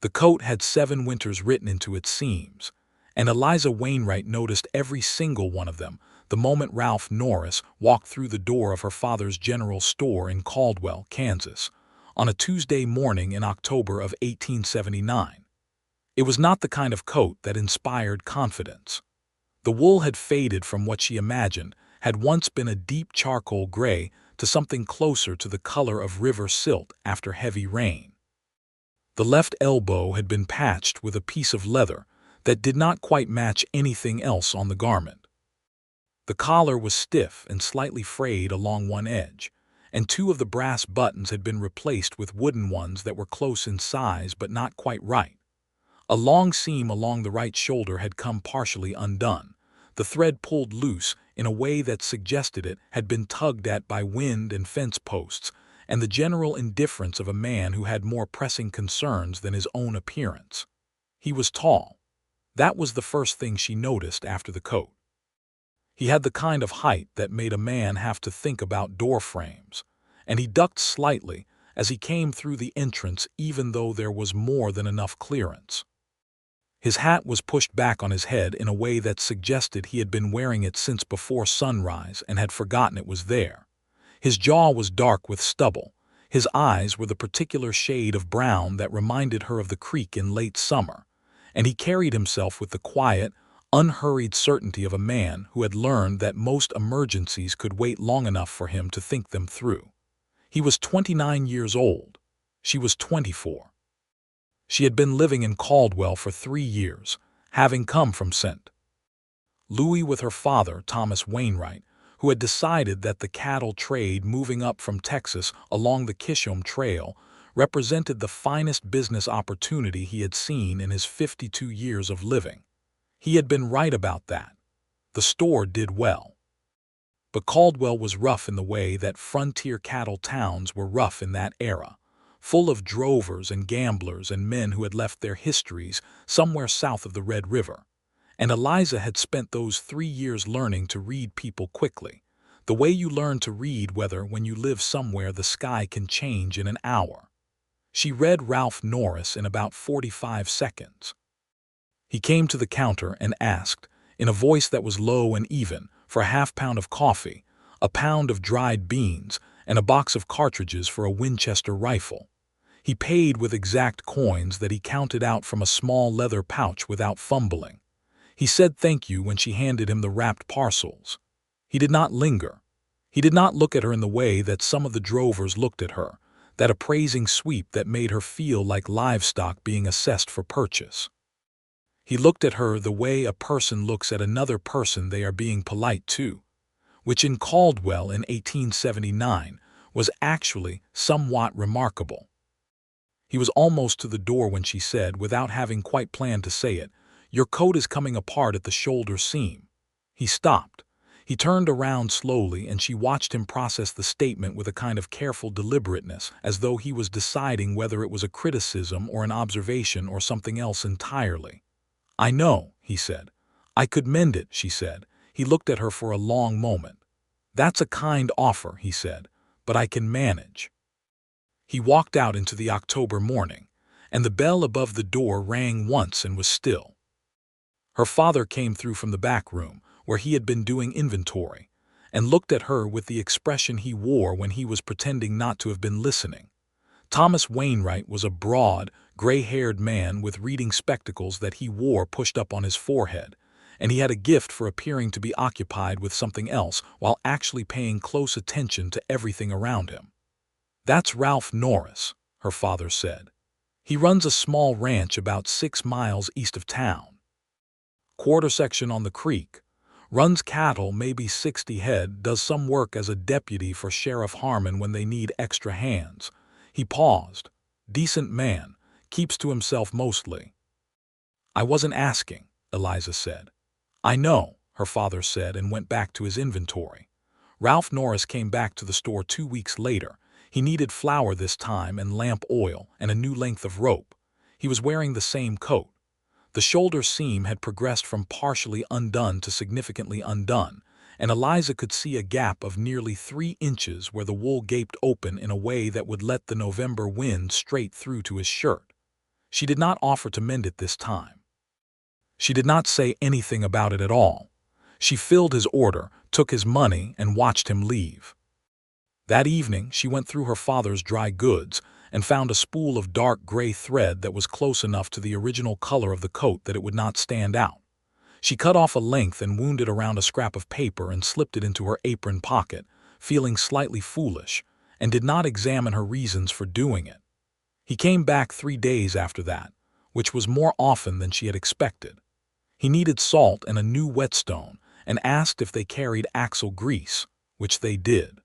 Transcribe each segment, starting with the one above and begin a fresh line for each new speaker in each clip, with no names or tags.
The coat had 7 winters written into its seams, and Eliza Wainwright noticed every single one of them the moment Ralph Norris walked through the door of her father's general store in Caldwell, Kansas, on a Tuesday morning in October of 1879. It was not the kind of coat that inspired confidence. The wool had faded from what she imagined had once been a deep charcoal gray to something closer to the color of river silt after heavy rain. The left elbow had been patched with a piece of leather that did not quite match anything else on the garment. The collar was stiff and slightly frayed along one edge, and 2 of the brass buttons had been replaced with wooden ones that were close in size but not quite right. A long seam along the right shoulder had come partially undone, the thread pulled loose in a way that suggested it had been tugged at by wind and fence posts, and the general indifference of a man who had more pressing concerns than his own appearance. He was tall. That was the first thing she noticed after the coat. He had the kind of height that made a man have to think about door frames, and he ducked slightly as he came through the entrance even though there was more than enough clearance. His hat was pushed back on his head in a way that suggested he had been wearing it since before sunrise and had forgotten it was there. His jaw was dark with stubble. His eyes were the particular shade of brown that reminded her of the creek in late summer, and he carried himself with the quiet, unhurried certainty of a man who had learned that most emergencies could wait long enough for him to think them through. He was 29 years old. She was 24. She had been living in Caldwell for 3 years, having come from St. Louis with her father, Thomas Wainwright, who had decided that the cattle trade moving up from Texas along the Kishom Trail represented the finest business opportunity he had seen in his 52 years of living. He had been right about that. The store did well. But Caldwell was rough in the way that frontier cattle towns were rough in that era, full of drovers and gamblers and men who had left their histories somewhere south of the Red River. And Eliza had spent those 3 years learning to read people quickly, the way you learn to read weather when you live somewhere the sky can change in an hour. She read Ralph Norris in about 45 seconds. He came to the counter and asked, in a voice that was low and even, for a half-pound of coffee, a pound of dried beans, and a box of cartridges for a Winchester rifle. He paid with exact coins that he counted out from a small leather pouch without fumbling. He said thank you when she handed him the wrapped parcels. He did not linger. He did not look at her in the way that some of the drovers looked at her, that appraising sweep that made her feel like livestock being assessed for purchase. He looked at her the way a person looks at another person they are being polite to, which in Caldwell in 1879 was actually somewhat remarkable. He was almost to the door when she said, without having quite planned to say it, "Your coat is coming apart at the shoulder seam." He stopped. He turned around slowly, and she watched him process the statement with a kind of careful deliberateness, as though he was deciding whether it was a criticism or an observation or something else entirely. "I know," he said. "I could mend it," she said. He looked at her for a long moment. "That's a kind offer," he said, "but I can manage." He walked out into the October morning, and the bell above the door rang once and was still. Her father came through from the back room, where he had been doing inventory, and looked at her with the expression he wore when he was pretending not to have been listening. Thomas Wainwright was a broad, gray-haired man with reading spectacles that he wore pushed up on his forehead, and he had a gift for appearing to be occupied with something else while actually paying close attention to everything around him. "That's Ralph Norris," her father said. "He runs a small ranch about 6 miles east of town. Quarter section on the creek. Runs cattle, maybe 60 head, does some work as a deputy for Sheriff Harmon when they need extra hands." He paused. "Decent man, keeps to himself mostly." "I wasn't asking," Eliza said. "I know," her father said, and went back to his inventory. Ralph Norris came back to the store 2 weeks later. He needed flour this time and lamp oil and a new length of rope. He was wearing the same coat. The shoulder seam had progressed from partially undone to significantly undone, and Eliza could see a gap of nearly 3 inches where the wool gaped open in a way that would let the November wind straight through to his shirt. She did not offer to mend it this time. She did not say anything about it at all. She filled his order, took his money, and watched him leave. That evening, she went through her father's dry goods and found a spool of dark gray thread that was close enough to the original color of the coat that it would not stand out. She cut off a length and wound it around a scrap of paper and slipped it into her apron pocket, feeling slightly foolish, and did not examine her reasons for doing it. He came back 3 days after that, which was more often than she had expected. He needed salt and a new whetstone and asked if they carried axle grease, which they did.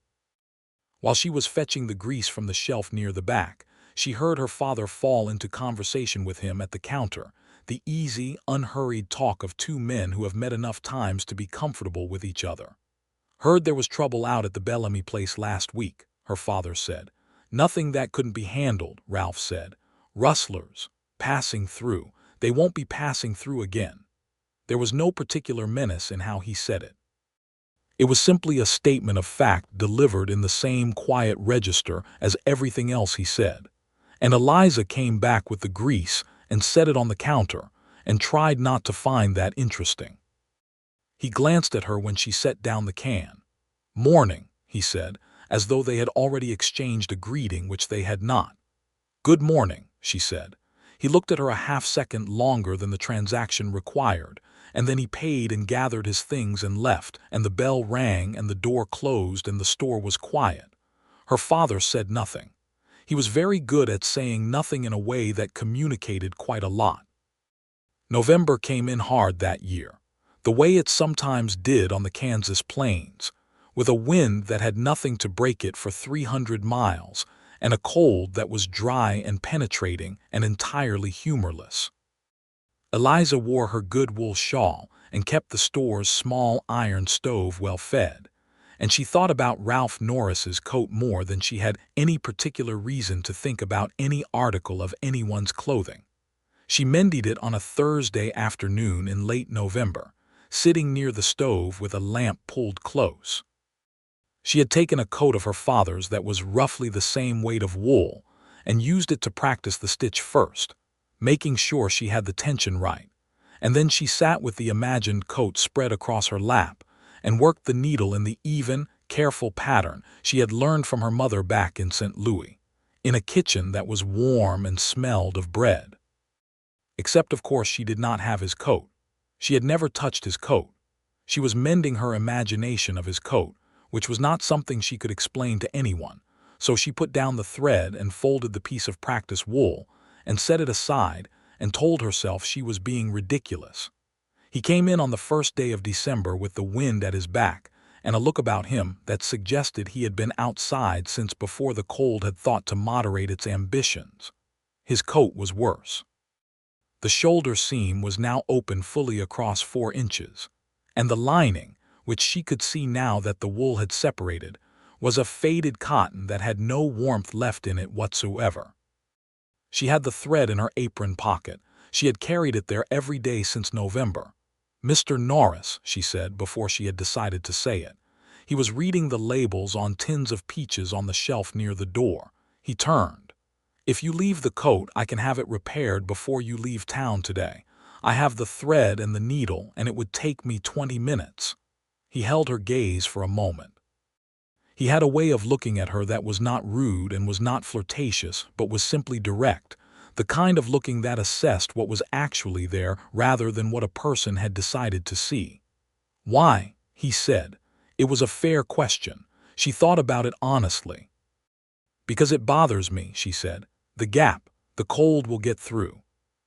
While she was fetching the grease from the shelf near the back, she heard her father fall into conversation with him at the counter, the easy, unhurried talk of two men who have met enough times to be comfortable with each other. "Heard there was trouble out at the Bellamy place last week," her father said. "Nothing that couldn't be handled," Ralph said. "Rustlers. Passing through. They won't be passing through again." There was no particular menace in how he said it. It was simply a statement of fact delivered in the same quiet register as everything else he said. And Eliza came back with the grease and set it on the counter and tried not to find that interesting. He glanced at her when she set down the can. "Morning," he said, as though they had already exchanged a greeting which they had not. "Good morning," she said. He looked at her a half-second longer than the transaction required, and then he paid and gathered his things and left, and the bell rang and the door closed and the store was quiet. Her father said nothing. He was very good at saying nothing in a way that communicated quite a lot. November came in hard that year, the way it sometimes did on the Kansas plains, with a wind that had nothing to break it for 300 miles, and a cold that was dry and penetrating and entirely humorless. Eliza wore her good wool shawl and kept the store's small iron stove well fed, and she thought about Ralph Norris's coat more than she had any particular reason to think about any article of anyone's clothing. She mended it on a Thursday afternoon in late November, sitting near the stove with a lamp pulled close. She had taken a coat of her father's that was roughly the same weight of wool and used it to practice the stitch first, making sure she had the tension right, and then she sat with the imagined coat spread across her lap and worked the needle in the even, careful pattern she had learned from her mother back in St. Louis, in a kitchen that was warm and smelled of bread. Except, of course, she did not have his coat. She had never touched his coat. She was mending her imagination of his coat, which was not something she could explain to anyone, so she put down the thread and folded the piece of practice wool and set it aside and told herself she was being ridiculous. He came in on the first day of December with the wind at his back and a look about him that suggested he had been outside since before the cold had thought to moderate its ambitions. His coat was worse. The shoulder seam was now open fully across 4 inches, and the lining, which she could see now that the wool had separated, was of faded cotton that had no warmth left in it whatsoever. She had the thread in her apron pocket. She had carried it there every day since November. "Mr. Norris," she said before she had decided to say it. He was reading the labels on tins of peaches on the shelf near the door. He turned. "If you leave the coat, I can have it repaired before you leave town today. I have the thread and the needle, and it would take me 20 minutes. He held her gaze for a moment. He had a way of looking at her that was not rude and was not flirtatious, but was simply direct, the kind of looking that assessed what was actually there rather than what a person had decided to see. "Why?" he said. It was a fair question. She thought about it honestly. "Because it bothers me," she said. "The gap. The cold will get through."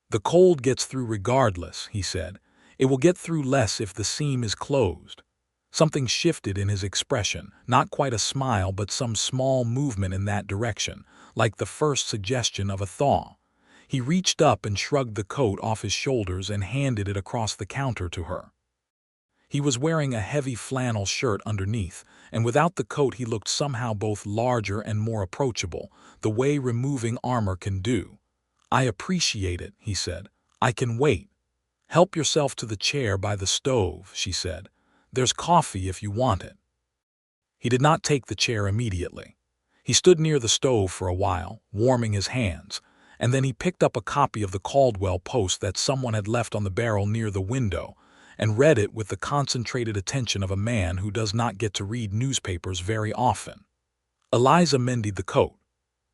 "The cold gets through regardless," he said. "It will get through less if the seam is closed." Something shifted in his expression, not quite a smile but some small movement in that direction, like the first suggestion of a thaw. He reached up and shrugged the coat off his shoulders and handed it across the counter to her. He was wearing a heavy flannel shirt underneath, and without the coat he looked somehow both larger and more approachable, the way removing armor can do. "I appreciate it," he said. "I can wait." "Help yourself to the chair by the stove," she said. "There's coffee if you want it." He did not take the chair immediately. He stood near the stove for a while, warming his hands, and then he picked up a copy of the Caldwell Post that someone had left on the barrel near the window and read it with the concentrated attention of a man who does not get to read newspapers very often. Eliza mended the coat.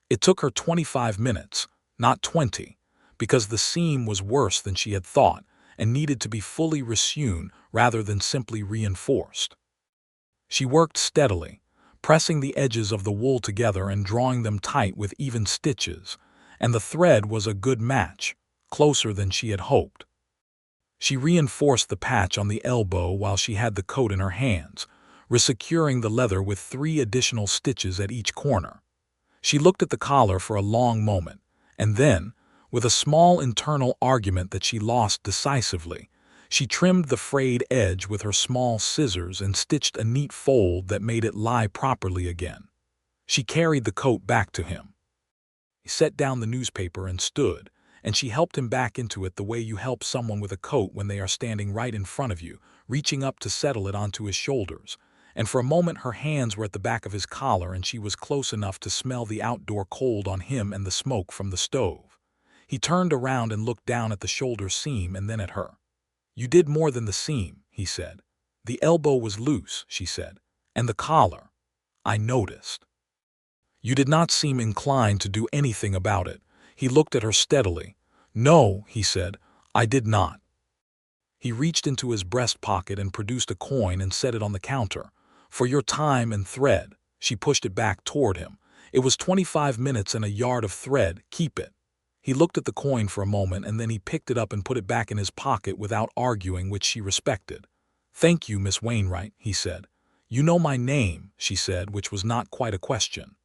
It took her 25 minutes, not 20, because the seam was worse than she had thought and needed to be fully resewn rather than simply reinforced. She worked steadily, pressing the edges of the wool together and drawing them tight with even stitches, and the thread was a good match, closer than she had hoped. She reinforced the patch on the elbow while she had the coat in her hands, resecuring the leather with 3 additional stitches at each corner. She looked at the collar for a long moment, and then, with a small internal argument that she lost decisively, she trimmed the frayed edge with her small scissors and stitched a neat fold that made it lie properly again. She carried the coat back to him. He set down the newspaper and stood, and she helped him back into it the way you help someone with a coat when they are standing right in front of you, reaching up to settle it onto his shoulders. And for a moment her hands were at the back of his collar and she was close enough to smell the outdoor cold on him and the smoke from the stove. He turned around and looked down at the shoulder seam and then at her. "You did more than the seam," he said. "The elbow was loose," she said, "and the collar. I noticed." "You did not seem inclined to do anything about it." He looked at her steadily. "No," he said, "I did not." He reached into his breast pocket and produced a coin and set it on the counter. "For your time and thread." She pushed it back toward him. "It was 25 minutes and a yard of thread. Keep it." He looked at the coin for a moment and then he picked it up and put it back in his pocket without arguing, which she respected. "Thank you, Miss Wainwright," he said. "You know my name," she said, which was not quite a question.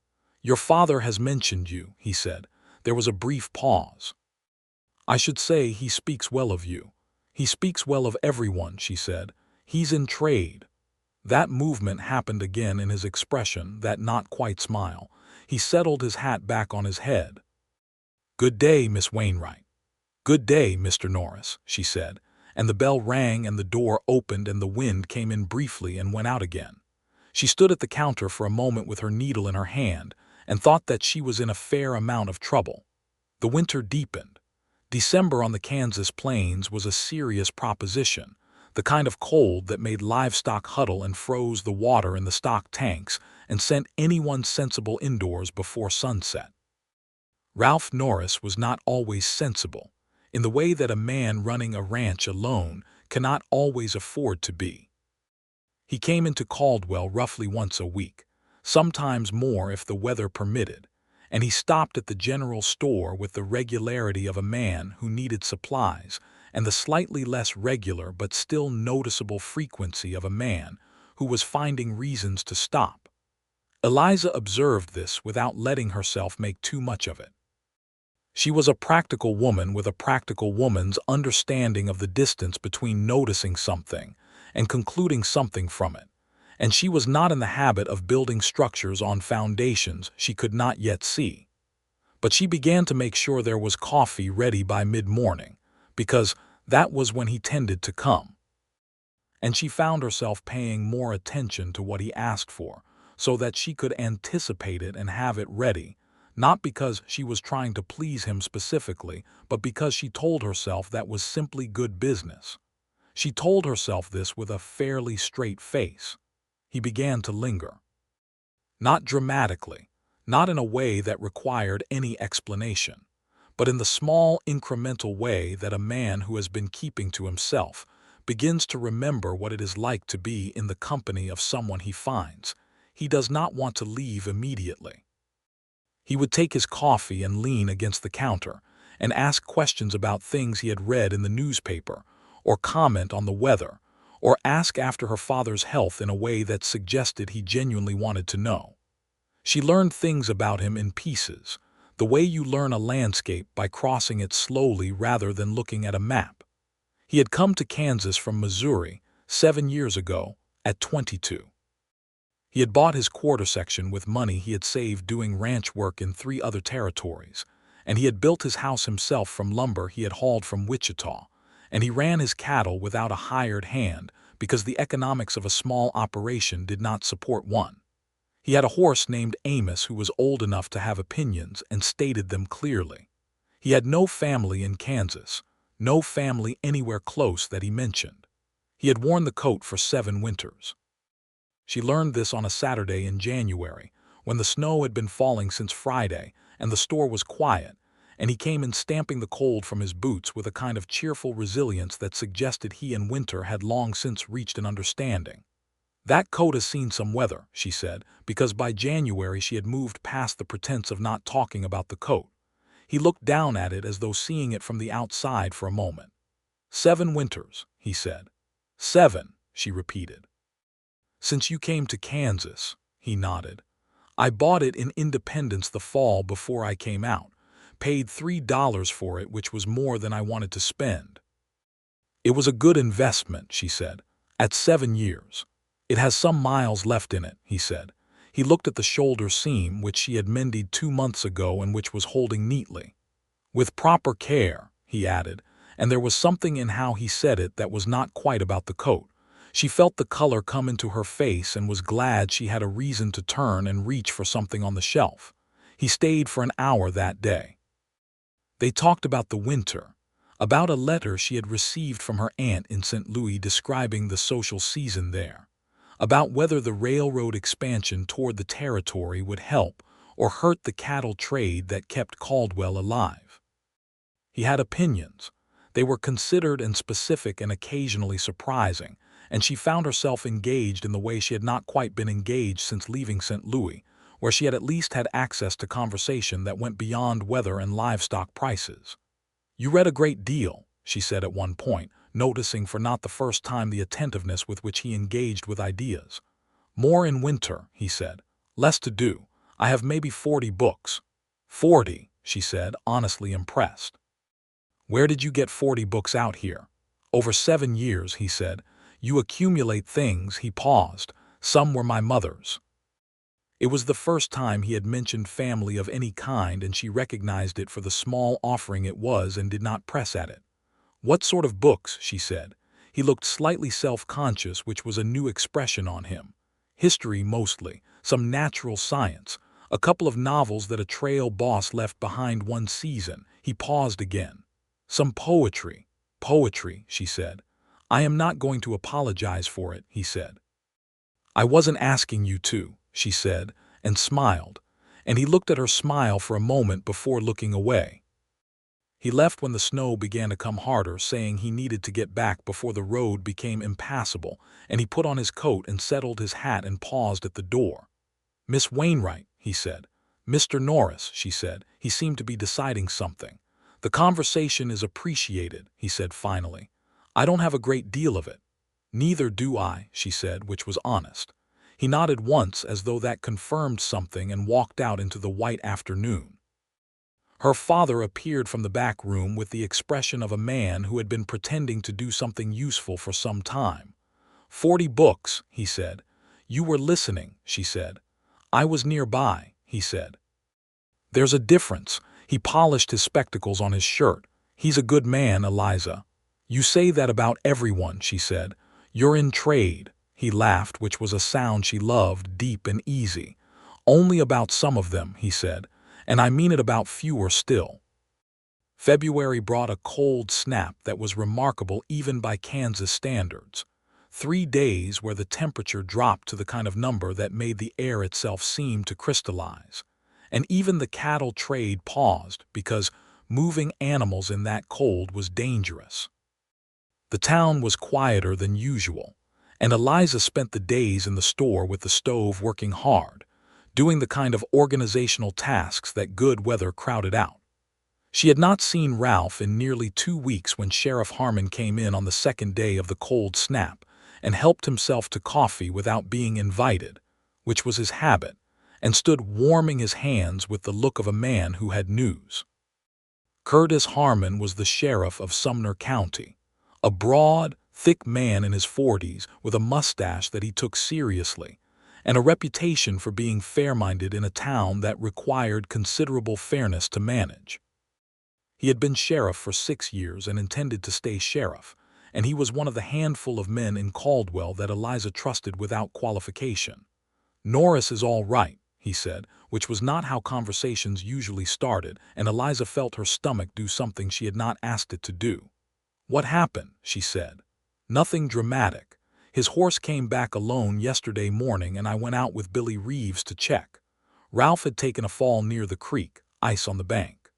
"Your father has mentioned you," he said. There was a brief pause. "I should say he speaks well of you." "He speaks well of everyone," she said. "He's in trade." That movement happened again in his expression, that not quite smile. He settled his hat back on his head. "Good day, Miss Wainwright." "Good day, Mr. Norris," she said, and the bell rang and the door opened and the wind came in briefly and went out again. She stood at the counter for a moment with her needle in her hand and thought that she was in a fair amount of trouble. The winter deepened. December on the Kansas plains was a serious proposition, the kind of cold that made livestock huddle and froze the water in the stock tanks and sent anyone sensible indoors before sunset. Ralph Norris was not always sensible, in the way that a man running a ranch alone cannot always afford to be. He came into Caldwell roughly once a week, sometimes more if the weather permitted, and he stopped at the general store with the regularity of a man who needed supplies and the slightly less regular but still noticeable frequency of a man who was finding reasons to stop. Eliza observed this without letting herself make too much of it. She was a practical woman with a practical woman's understanding of the distance between noticing something and concluding something from it, and she was not in the habit of building structures on foundations she could not yet see. But she began to make sure there was coffee ready by mid-morning, because that was when he tended to come. And she found herself paying more attention to what he asked for, so that she could anticipate it and have it ready, not because she was trying to please him specifically, but because she told herself that was simply good business. She told herself this with a fairly straight face. He began to linger. Not dramatically, not in a way that required any explanation, but in the small incremental way that a man who has been keeping to himself begins to remember what it is like to be in the company of someone he finds he does not want to leave immediately. He would take his coffee and lean against the counter and ask questions about things he had read in the newspaper, or comment on the weather, or ask after her father's health in a way that suggested he genuinely wanted to know. She learned things about him in pieces, the way you learn a landscape by crossing it slowly rather than looking at a map. He had come to Kansas from Missouri 7 years ago, at 22. He had bought his quarter section with money he had saved doing ranch work in 3 other territories, and he had built his house himself from lumber he had hauled from Wichita, and he ran his cattle without a hired hand because the economics of a small operation did not support one. He had a horse named Amos who was old enough to have opinions and stated them clearly. He had no family in Kansas, no family anywhere close that he mentioned. He had worn the coat for 7 winters. She learned this on a Saturday in January, when the snow had been falling since Friday and the store was quiet, and he came in stamping the cold from his boots with a kind of cheerful resilience that suggested he and Winter had long since reached an understanding. "That coat has seen some weather," she said, because by January she had moved past the pretense of not talking about the coat. He looked down at it as though seeing it from the outside for a moment. 7 winters, he said. 7, she repeated. "Since you came to Kansas," he nodded. "I bought it in Independence the fall before I came out, paid $3 for it, which was more than I wanted to spend." "It was a good investment," she said, "at 7 years. It has some miles left in it," he said. He looked at the shoulder seam, which she had mended 2 months ago and which was holding neatly. "With proper care," he added, and there was something in how he said it that was not quite about the coat. She felt the color come into her face and was glad she had a reason to turn and reach for something on the shelf. He stayed for an hour that day. They talked about the winter, about a letter she had received from her aunt in St. Louis describing the social season there, about whether the railroad expansion toward the territory would help or hurt the cattle trade that kept Caldwell alive. He had opinions. They were considered and specific and occasionally surprising, and she found herself engaged in the way she had not quite been engaged since leaving St. Louis, where she had at least had access to conversation that went beyond weather and livestock prices. "You read a great deal," she said at one point, noticing for not the first time the attentiveness with which he engaged with ideas. "More in winter," he said. "Less to do. I have maybe 40 books." 40, she said, honestly impressed. "Where did you get 40 books out here?" "Over 7 years," he said. "You accumulate things." He paused. "Some were my mother's." It was the first time he had mentioned family of any kind, and she recognized it for the small offering it was and did not press at it. "What sort of books?" she said. He looked slightly self-conscious, which was a new expression on him. "History mostly, some natural science, a couple of novels that a trail boss left behind one season." He paused again. "Some poetry." "Poetry," she said. "I am not going to apologize for it," he said. "I wasn't asking you to," she said, and smiled, and he looked at her smile for a moment before looking away. He left when the snow began to come harder, saying he needed to get back before the road became impassable, and he put on his coat and settled his hat and paused at the door. "Miss Wainwright," he said. "Mr. Norris," she said. He seemed to be deciding something. "The conversation is appreciated," he said finally. "I don't have a great deal of it." "Neither do I," she said, which was honest. He nodded once as though that confirmed something and walked out into the white afternoon. Her father appeared from the back room with the expression of a man who had been pretending to do something useful for some time. 40 books, he said. "You were listening," she said. "I was nearby," he said. "There's a difference." He polished his spectacles on his shirt. "He's a good man, Eliza." "You say that about everyone," she said. "You're in trade." He laughed, which was a sound she loved, deep and easy. "Only about some of them," he said, "and I mean it about fewer still." February brought a cold snap that was remarkable even by Kansas standards. 3 days where the temperature dropped to the kind of number that made the air itself seem to crystallize. And even the cattle trade paused because moving animals in that cold was dangerous. The town was quieter than usual, and Eliza spent the days in the store with the stove working hard, doing the kind of organizational tasks that good weather crowded out. She had not seen Ralph in nearly 2 weeks when Sheriff Harmon came in on the second day of the cold snap and helped himself to coffee without being invited, which was his habit, and stood warming his hands with the look of a man who had news. Curtis Harmon was the sheriff of Sumner County, a broad, thick man in his 40s with a mustache that he took seriously, and a reputation for being fair-minded in a town that required considerable fairness to manage. He had been sheriff for 6 years and intended to stay sheriff, and he was one of the handful of men in Caldwell that Eliza trusted without qualification. "Norris is all right," he said, which was not how conversations usually started, and Eliza felt her stomach do something she had not asked it to do. "What happened?" she said. "Nothing dramatic. His horse came back alone yesterday morning and I went out with Billy Reeves to check. Ralph had taken a fall near the creek, ice on the bank.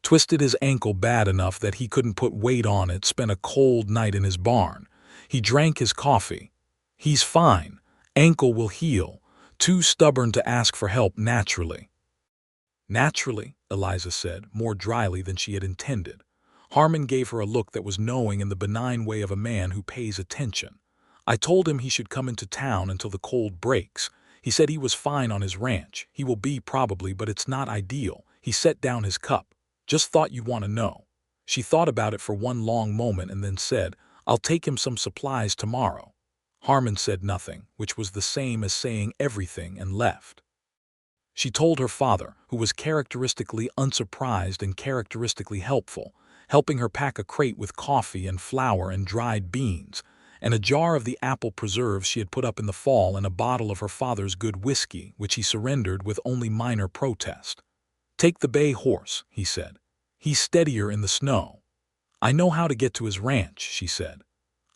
Twisted his ankle bad enough that he couldn't put weight on it, spent a cold night in his barn. He drank his coffee. He's fine. Ankle will heal. Too stubborn to ask for help naturally." "Naturally," Eliza said, more dryly than she had intended. Harmon gave her a look that was knowing in the benign way of a man who pays attention. "I told him he should come into town until the cold breaks. He said he was fine on his ranch. He will be probably, but it's not ideal." He set down his cup. "Just thought you'd want to know." She thought about it for one long moment and then said, "I'll take him some supplies tomorrow." Harmon said nothing, which was the same as saying everything, and left. She told her father, who was characteristically unsurprised and characteristically helpful, helping her pack a crate with coffee and flour and dried beans, and a jar of the apple preserves she had put up in the fall and a bottle of her father's good whiskey, which he surrendered with only minor protest. "Take the bay horse," he said. "He's steadier in the snow." "I know how to get to his ranch," she said.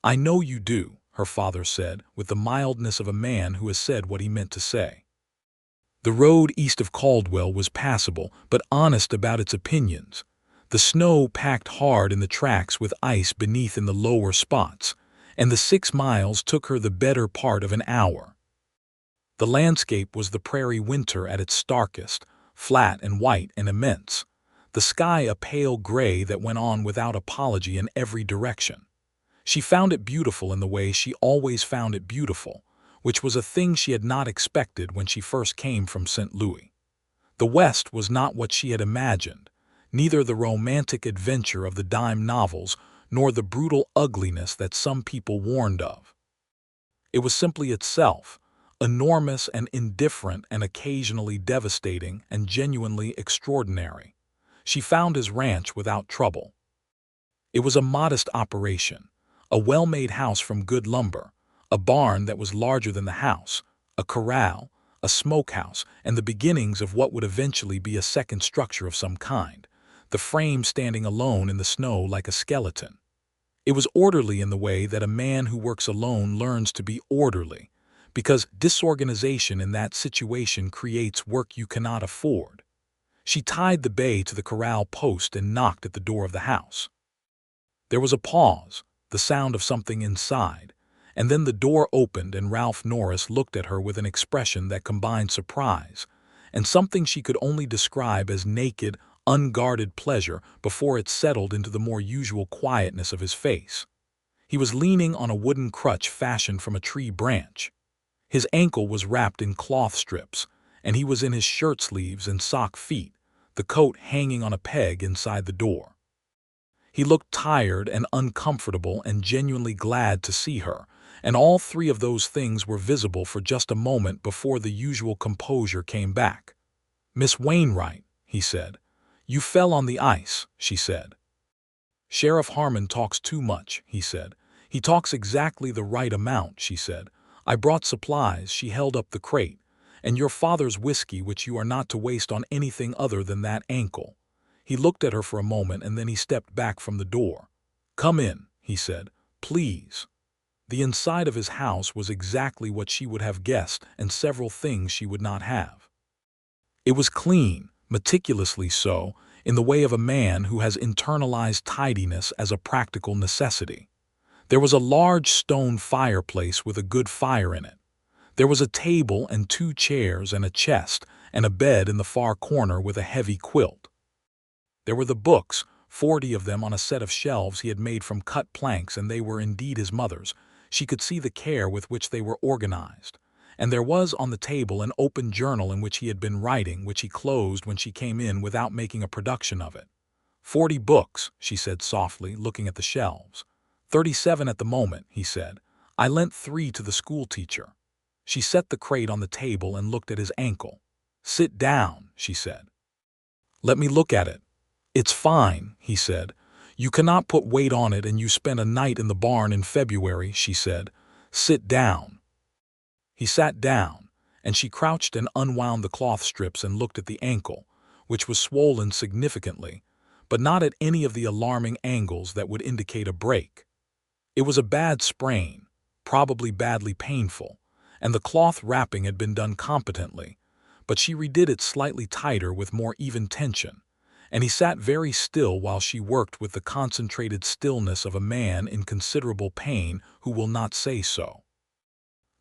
"I know you do," her father said, with the mildness of a man who has said what he meant to say. The road east of Caldwell was passable, but honest about its opinions. The snow packed hard in the tracks with ice beneath in the lower spots, and the 6 miles took her the better part of an hour. The landscape was the prairie winter at its starkest, flat and white and immense, the sky a pale gray that went on without apology in every direction. She found it beautiful in the way she always found it beautiful, which was a thing she had not expected when she first came from St. Louis. The West was not what she had imagined, neither the romantic adventure of the dime novels nor the brutal ugliness that some people warned of. It was simply itself, enormous and indifferent and occasionally devastating and genuinely extraordinary. She found his ranch without trouble. It was a modest operation, a well-made house from good lumber, a barn that was larger than the house, a corral, a smokehouse, and the beginnings of what would eventually be a second structure of some kind, the frame standing alone in the snow like a skeleton. It was orderly in the way that a man who works alone learns to be orderly, because disorganization in that situation creates work you cannot afford. She tied the bay to the corral post and knocked at the door of the house. There was a pause, the sound of something inside, and then the door opened and Ralph Norris looked at her with an expression that combined surprise and something she could only describe as naked, unguarded pleasure before it settled into the more usual quietness of his face. He was leaning on a wooden crutch fashioned from a tree branch. His ankle was wrapped in cloth strips, and he was in his shirt sleeves and sock feet, the coat hanging on a peg inside the door. He looked tired and uncomfortable and genuinely glad to see her, and all three of those things were visible for just a moment before the usual composure came back. "Miss Wainwright," he said. "You fell on the ice," she said. "Sheriff Harmon talks too much," he said. "He talks exactly the right amount," she said. "I brought supplies," she held up the crate, "and your father's whiskey, which you are not to waste on anything other than that ankle." He looked at her for a moment and then he stepped back from the door. "Come in," he said. "Please." The inside of his house was exactly what she would have guessed and several things she would not have. It was clean, meticulously so, in the way of a man who has internalized tidiness as a practical necessity. There was a large stone fireplace with a good fire in it. There was a table and 2 chairs and a chest and a bed in the far corner with a heavy quilt. There were the books, 40 of them on a set of shelves he had made from cut planks, and they were indeed his mother's. She could see the care with which they were organized. And there was on the table an open journal in which he had been writing, which he closed when she came in without making a production of it. 40 books, she said softly, looking at the shelves. 37 at the moment, he said. I lent 3 to the school teacher. She set the crate on the table and looked at his ankle. Sit down, she said. Let me look at it. It's fine, he said. You cannot put weight on it, and you spent a night in the barn in February, she said. Sit down. He sat down, and she crouched and unwound the cloth strips and looked at the ankle, which was swollen significantly, but not at any of the alarming angles that would indicate a break. It was a bad sprain, probably badly painful, and the cloth wrapping had been done competently, but she redid it slightly tighter with more even tension, and he sat very still while she worked with the concentrated stillness of a man in considerable pain who will not say so.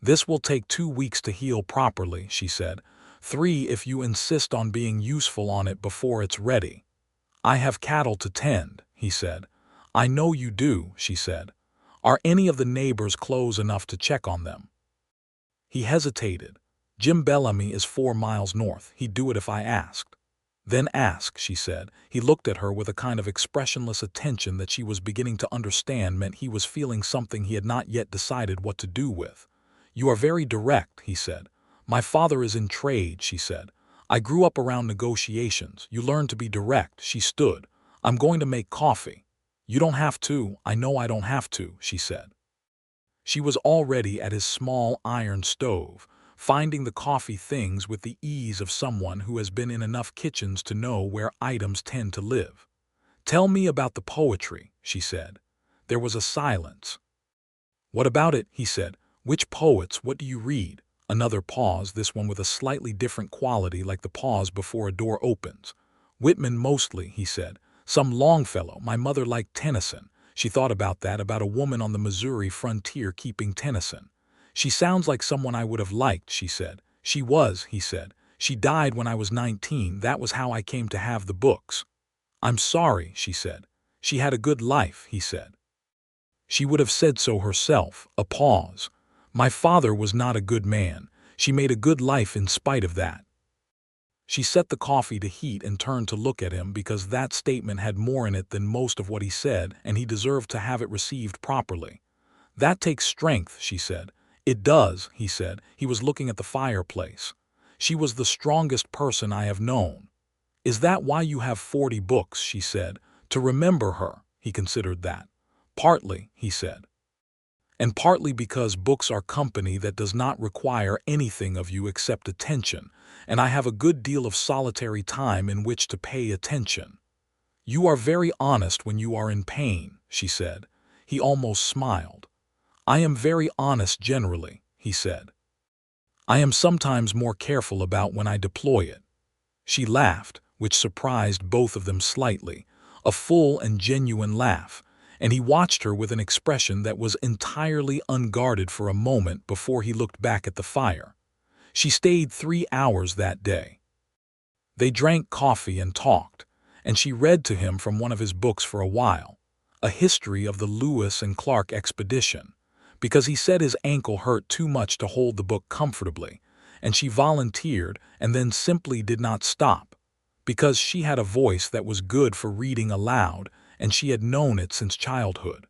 "This will take 2 weeks to heal properly," she said. 3 if you insist on being useful on it before it's ready. "I have cattle to tend," he said. "I know you do," she said. "Are any of the neighbors close enough to check on them?" He hesitated. "Jim Bellamy is 4 miles north. He'd do it if I asked." "Then ask," she said. He looked at her with a kind of expressionless attention that she was beginning to understand meant he was feeling something he had not yet decided what to do with. "You are very direct," he said. "My father is in trade," she said. "I grew up around negotiations. You learn to be direct." She stood. "I'm going to make coffee." "You don't have to." "I know I don't have to," she said. She was already at his small iron stove, finding the coffee things with the ease of someone who has been in enough kitchens to know where items tend to live. "Tell me about the poetry," she said. There was a silence. "What about it?" he said. "Which poets? What do you read?" Another pause, this one with a slightly different quality, like the pause before a door opens. "Whitman mostly," he said. "Some Longfellow. My mother liked Tennyson." She thought about that, about a woman on the Missouri frontier keeping Tennyson. "She sounds like someone I would have liked," she said. "She was," he said. "She died when I was 19. That was how I came to have the books." "I'm sorry," she said. "She had a good life," he said. She would have said so herself. A pause. "My father was not a good man. She made a good life in spite of that." She set the coffee to heat and turned to look at him because that statement had more in it than most of what he said, and he deserved to have it received properly. "That takes strength," she said. "It does," he said. He was looking at the fireplace. "She was the strongest person I have known." "Is that why you have 40 books?" she said. "To remember her." He considered that. "Partly," he said. "And partly because books are company that does not require anything of you except attention, and I have a good deal of solitary time in which to pay attention." "You are very honest when you are in pain," she said. He almost smiled. "I am very honest generally," he said. "I am sometimes more careful about when I deploy it." She laughed, which surprised both of them slightly, a full and genuine laugh, and he watched her with an expression that was entirely unguarded for a moment before he looked back at the fire. She stayed 3 hours that day. They drank coffee and talked, and she read to him from one of his books for a while, a history of the Lewis and Clark expedition, because he said his ankle hurt too much to hold the book comfortably, and she volunteered and then simply did not stop, because she had a voice that was good for reading aloud, and she had known it since childhood.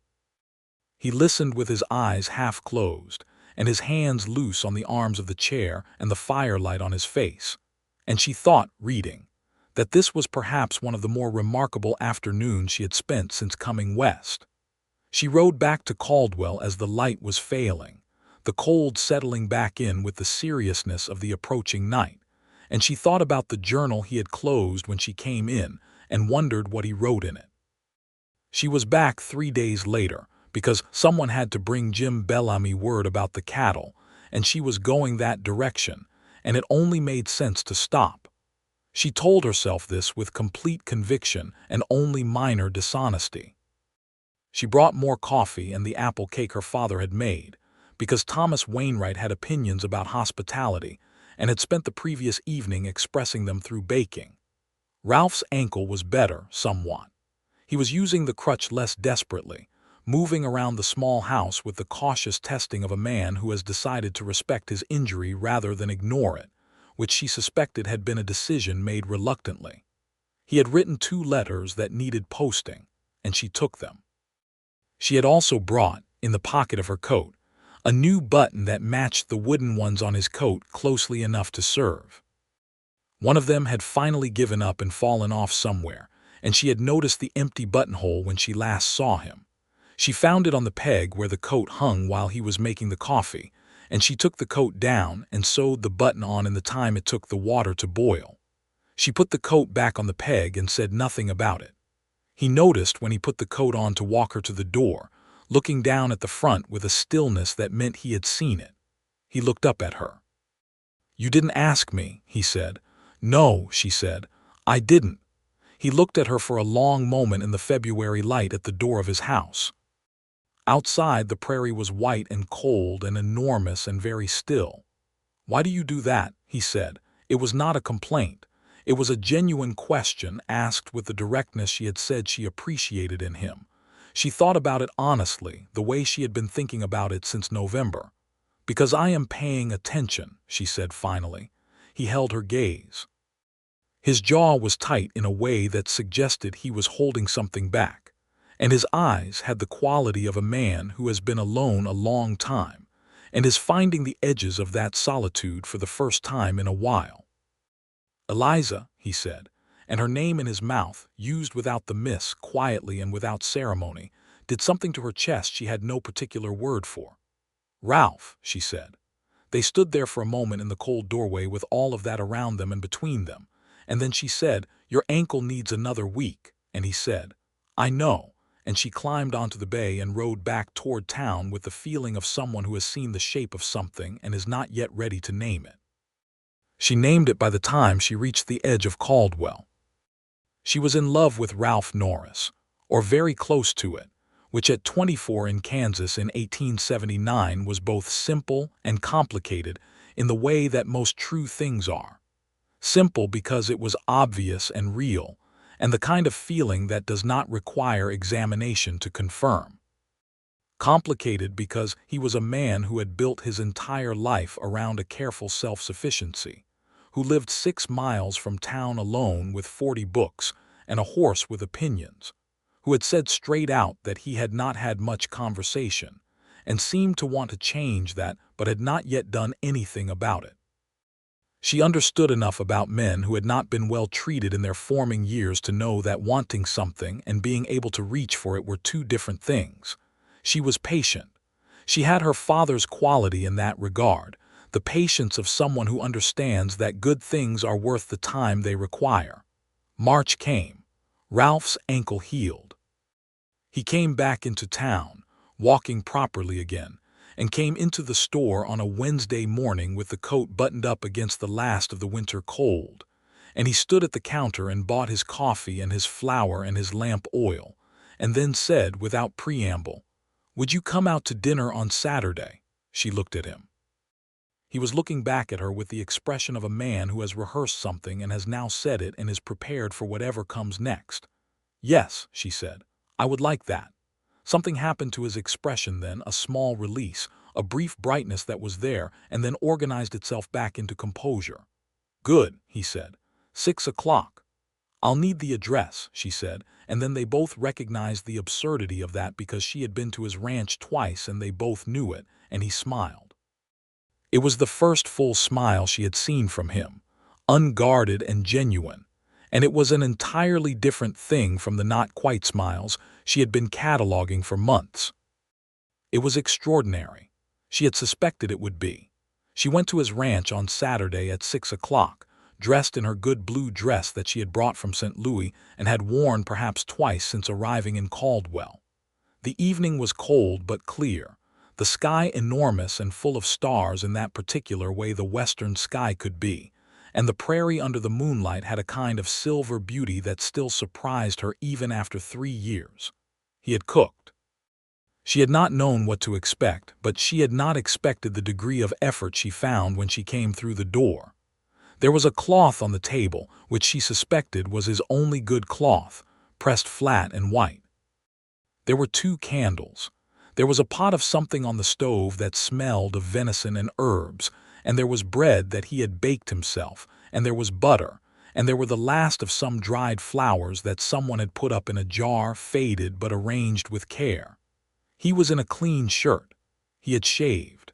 He listened with his eyes half closed, and his hands loose on the arms of the chair and the firelight on his face, and she thought, reading, that this was perhaps one of the more remarkable afternoons she had spent since coming west. She rode back to Caldwell as the light was failing, the cold settling back in with the seriousness of the approaching night, and she thought about the journal he had closed when she came in and wondered what he wrote in it. She was back 3 days later, because someone had to bring Jim Bellamy word about the cattle, and she was going that direction, and it only made sense to stop. She told herself this with complete conviction and only minor dishonesty. She brought more coffee and the apple cake her father had made, because Thomas Wainwright had opinions about hospitality and had spent the previous evening expressing them through baking. Ralph's ankle was better, somewhat. He was using the crutch less desperately, moving around the small house with the cautious testing of a man who has decided to respect his injury rather than ignore it, which she suspected had been a decision made reluctantly. He had written 2 letters that needed posting, and she took them. She had also brought, in the pocket of her coat, a new button that matched the wooden ones on his coat closely enough to serve. One of them had finally given up and fallen off somewhere, and she had noticed the empty buttonhole when she last saw him. She found it on the peg where the coat hung while he was making the coffee, and she took the coat down and sewed the button on in the time it took the water to boil. She put the coat back on the peg and said nothing about it. He noticed when he put the coat on to walk her to the door, looking down at the front with a stillness that meant he had seen it. He looked up at her. "You didn't ask me," he said. "No," she said. "I didn't." He looked at her for a long moment in the February light at the door of his house. Outside, the prairie was white and cold and enormous and very still. "Why do you do that?" he said. It was not a complaint. It was a genuine question asked with the directness she had said she appreciated in him. She thought about it honestly, the way she had been thinking about it since November. "Because I am paying attention," she said finally. He held her gaze. His jaw was tight in a way that suggested he was holding something back, and his eyes had the quality of a man who has been alone a long time and is finding the edges of that solitude for the first time in a while. "Eliza," he said, and her name in his mouth, used without the miss, quietly and without ceremony, did something to her chest she had no particular word for. "Ralph," she said. They stood there for a moment in the cold doorway with all of that around them and between them, and then she said, "Your ankle needs another week," and he said, "I know," and she climbed onto the bay and rode back toward town with the feeling of someone who has seen the shape of something and is not yet ready to name it. She named it by the time she reached the edge of Caldwell. She was in love with Ralph Norris, or very close to it, which at 24 in Kansas in 1879 was both simple and complicated in the way that most true things are. Simple because it was obvious and real, and the kind of feeling that does not require examination to confirm. Complicated because he was a man who had built his entire life around a careful self-sufficiency, who lived 6 miles from town alone with 40 books and a horse with opinions, who had said straight out that he had not had much conversation, and seemed to want to change that but had not yet done anything about it. She understood enough about men who had not been well treated in their forming years to know that wanting something and being able to reach for it were two different things. She was patient. She had her father's quality in that regard, the patience of someone who understands that good things are worth the time they require. March came. Ralph's ankle healed. He came back into town, walking properly again, and came into the store on a Wednesday morning with the coat buttoned up against the last of the winter cold, and he stood at the counter and bought his coffee and his flour and his lamp oil, and then said without preamble, "Would you come out to dinner on Saturday?" She looked at him. He was looking back at her with the expression of a man who has rehearsed something and has now said it and is prepared for whatever comes next. "Yes," she said, "I would like that." Something happened to his expression then, a small release, a brief brightness that was there and then organized itself back into composure. "Good," he said. 6 o'clock. "I'll need the address," she said, and then they both recognized the absurdity of that because she had been to his ranch twice and they both knew it, and he smiled. It was the first full smile she had seen from him, unguarded and genuine, and it was an entirely different thing from the not-quite smiles she had been cataloging for months. It was extraordinary. She had suspected it would be. She went to his ranch on Saturday at 6 o'clock, dressed in her good blue dress that she had brought from St. Louis and had worn perhaps twice since arriving in Caldwell. The evening was cold but clear, the sky enormous and full of stars in that particular way the western sky could be, and the prairie under the moonlight had a kind of silver beauty that still surprised her even after 3 years. He had cooked. She had not known what to expect, but she had not expected the degree of effort she found when she came through the door. There was a cloth on the table, which she suspected was his only good cloth, pressed flat and white. There were 2 candles. There was a pot of something on the stove that smelled of venison and herbs, and there was bread that he had baked himself, and there was butter, and there were the last of some dried flowers that someone had put up in a jar, faded but arranged with care. He was in a clean shirt. He had shaved.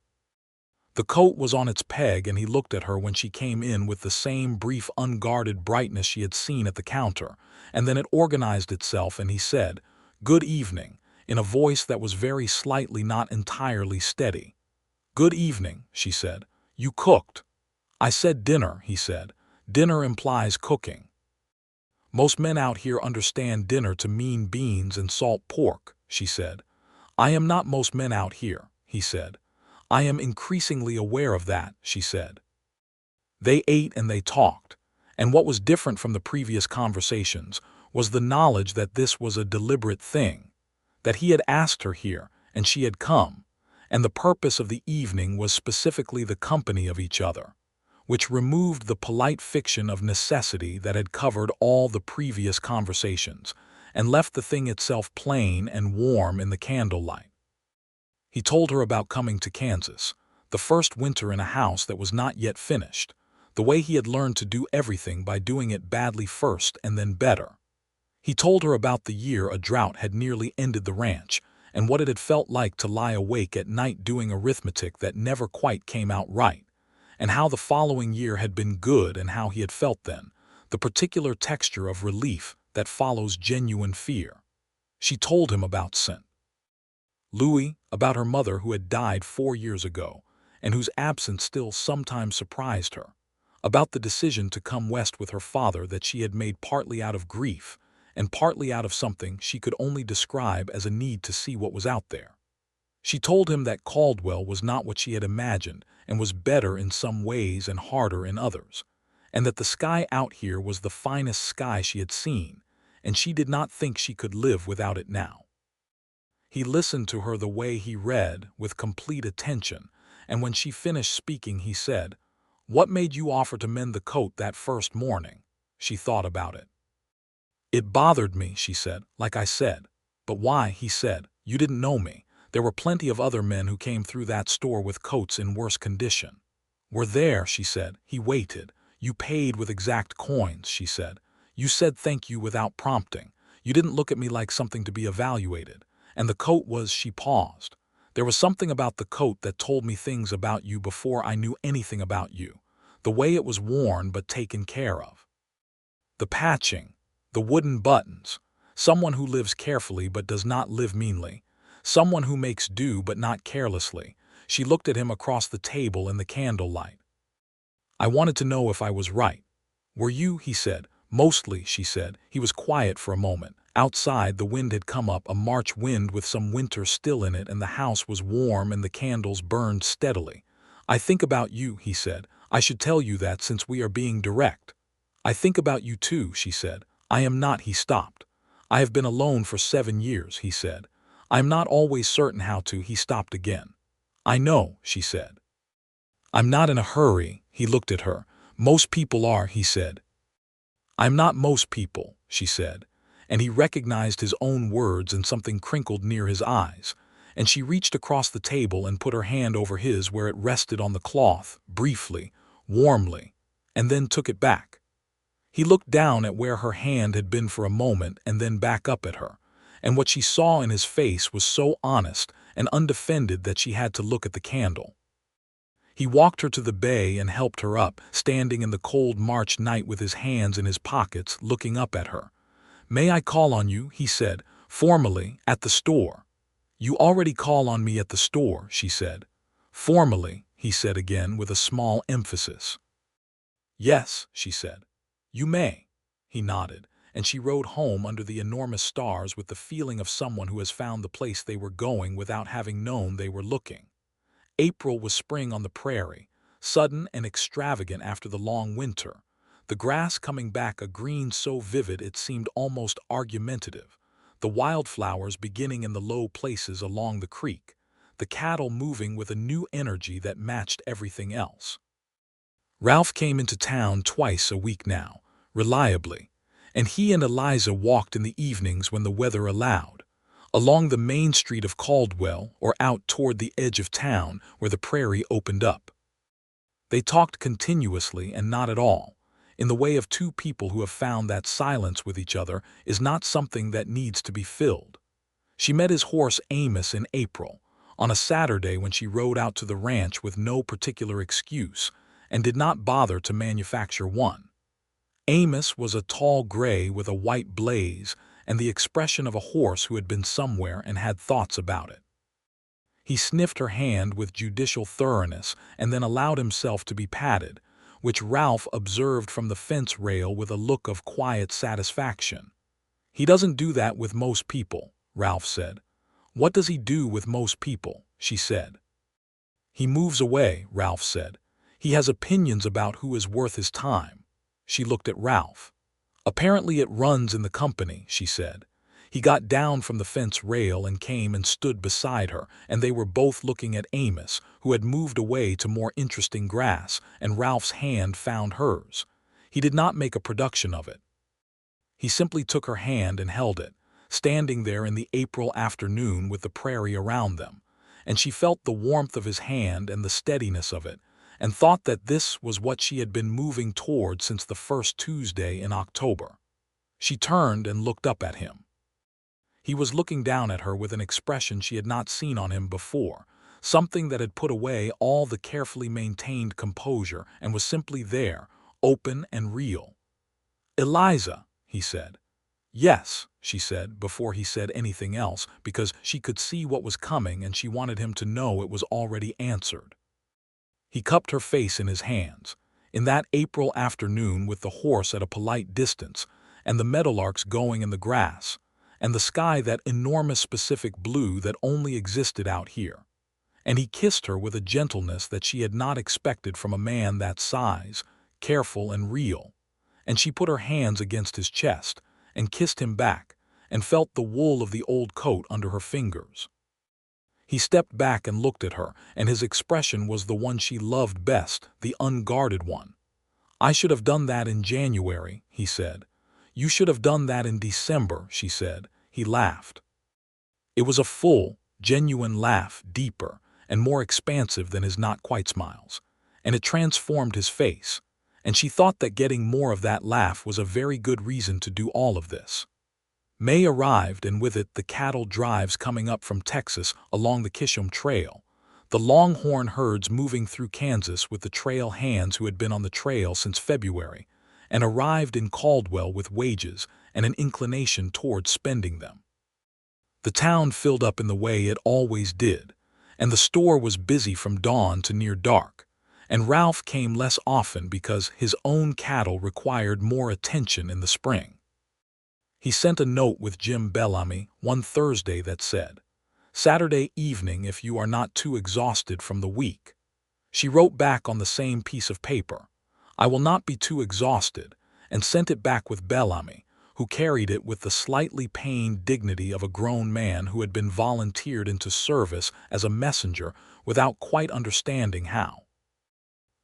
The coat was on its peg, and he looked at her when she came in with the same brief unguarded brightness she had seen at the counter, and then it organized itself and he said, "Good evening," in a voice that was very slightly not entirely steady. "Good evening," she said. "You cooked." "I said dinner," he said. "Dinner implies cooking." "Most men out here understand dinner to mean beans and salt pork," she said. "I am not most men out here," he said. "I am increasingly aware of that," she said. They ate and they talked, and what was different from the previous conversations was the knowledge that this was a deliberate thing, that he had asked her here and she had come, and the purpose of the evening was specifically the company of each other, which removed the polite fiction of necessity that had covered all the previous conversations and left the thing itself plain and warm in the candlelight. He told her about coming to Kansas, the first winter in a house that was not yet finished, the way he had learned to do everything by doing it badly first and then better. He told her about the year a drought had nearly ended the ranch and what it had felt like to lie awake at night doing arithmetic that never quite came out right, and how the following year had been good and how he had felt then, the particular texture of relief that follows genuine fear. She told him about St. Louis, about her mother who had died 4 years ago and whose absence still sometimes surprised her, about the decision to come west with her father that she had made partly out of grief and partly out of something she could only describe as a need to see what was out there. She told him that Caldwell was not what she had imagined and was better in some ways and harder in others, and that the sky out here was the finest sky she had seen, and she did not think she could live without it now. He listened to her the way he read, with complete attention, and when she finished speaking he said, "What made you offer to mend the coat that first morning?" She thought about it. "It bothered me," she said, "like I said." "But why?" he said. "You didn't know me. There were plenty of other men who came through that store with coats in worse condition." "Were there?" she said. He waited. "You paid with exact coins," she said. "You said thank you without prompting. You didn't look at me like something to be evaluated. And the coat was—" she paused. "There was something about the coat that told me things about you before I knew anything about you. The way it was worn but taken care of. The patching, the wooden buttons. Someone who lives carefully but does not live meanly. Someone who makes do but not carelessly." She looked at him across the table in the candlelight. "I wanted to know if I was right." "Were you?" he said. "Mostly," she said. He was quiet for a moment. Outside, the wind had come up, a March wind with some winter still in it, and the house was warm and the candles burned steadily. "I think about you," he said. "I should tell you that since we are being direct." "I think about you too," she said. "I am not—" he stopped. "I have been alone for 7 years," he said. "I am not always certain how to—" he stopped again. "I know," she said. "I'm not in a hurry." He looked at her. "Most people are," he said. "I'm not most people," she said, and he recognized his own words and something crinkled near his eyes, and she reached across the table and put her hand over his where it rested on the cloth, briefly, warmly, and then took it back. He looked down at where her hand had been for a moment and then back up at her, and what she saw in his face was so honest and undefended that she had to look at the candle. He walked her to the bay and helped her up, standing in the cold March night with his hands in his pockets, looking up at her. "May I call on you?" he said, formally, "at the store." "You already call on me at the store," she said. "Formally," he said again with a small emphasis. "Yes," she said. "You may." He nodded, and she rode home under the enormous stars with the feeling of someone who has found the place they were going without having known they were looking. April was spring on the prairie, sudden and extravagant after the long winter, the grass coming back a green so vivid it seemed almost argumentative, the wildflowers beginning in the low places along the creek, the cattle moving with a new energy that matched everything else. Ralph came into town twice a week now, reliably, and he and Eliza walked in the evenings when the weather allowed, along the main street of Caldwell or out toward the edge of town where the prairie opened up. They talked continuously and not at all, in the way of two people who have found that silence with each other is not something that needs to be filled. She met his horse Amos in April, on a Saturday when she rode out to the ranch with no particular excuse, and did not bother to manufacture one. Amos was a tall gray with a white blaze and the expression of a horse who had been somewhere and had thoughts about it. He sniffed her hand with judicial thoroughness and then allowed himself to be patted, which Ralph observed from the fence rail with a look of quiet satisfaction. "He doesn't do that with most people," Ralph said. "What does he do with most people?" she said. "He moves away," Ralph said. "He has opinions about who is worth his time." She looked at Ralph. "Apparently it runs in the company," she said. He got down from the fence rail and came and stood beside her, and they were both looking at Amos, who had moved away to more interesting grass, and Ralph's hand found hers. He did not make a production of it. He simply took her hand and held it, standing there in the April afternoon with the prairie around them, and she felt the warmth of his hand and the steadiness of it, and thought that this was what she had been moving toward since the first Tuesday in October. She turned and looked up at him. He was looking down at her with an expression she had not seen on him before, something that had put away all the carefully maintained composure and was simply there, open and real. "Eliza," he said. "Yes," she said, before he said anything else, because she could see what was coming and she wanted him to know it was already answered. He cupped her face in his hands. In that April afternoon, with the horse at a polite distance, and the meadowlarks going in the grass, and the sky that enormous specific blue that only existed out here. And he kissed her with a gentleness that she had not expected from a man that size, careful and real. And she put her hands against his chest, and kissed him back, and felt the wool of the old coat under her fingers. He stepped back and looked at her, and his expression was the one she loved best, the unguarded one. "I should have done that in January," he said. "You should have done that in December," she said. He laughed. It was a full, genuine laugh, deeper and more expansive than his not-quite smiles, and it transformed his face, and she thought that getting more of that laugh was a very good reason to do all of this. May arrived, and with it the cattle drives coming up from Texas along the Kishom Trail, the longhorn herds moving through Kansas with the trail hands who had been on the trail since February, and arrived in Caldwell with wages and an inclination toward spending them. The town filled up in the way it always did, and the store was busy from dawn to near dark, and Ralph came less often because his own cattle required more attention in the spring. He sent a note with Jim Bellamy one Thursday that said, "Saturday evening if you are not too exhausted from the week." She wrote back on the same piece of paper, "I will not be too exhausted," and sent it back with Bellamy, who carried it with the slightly pained dignity of a grown man who had been volunteered into service as a messenger without quite understanding how.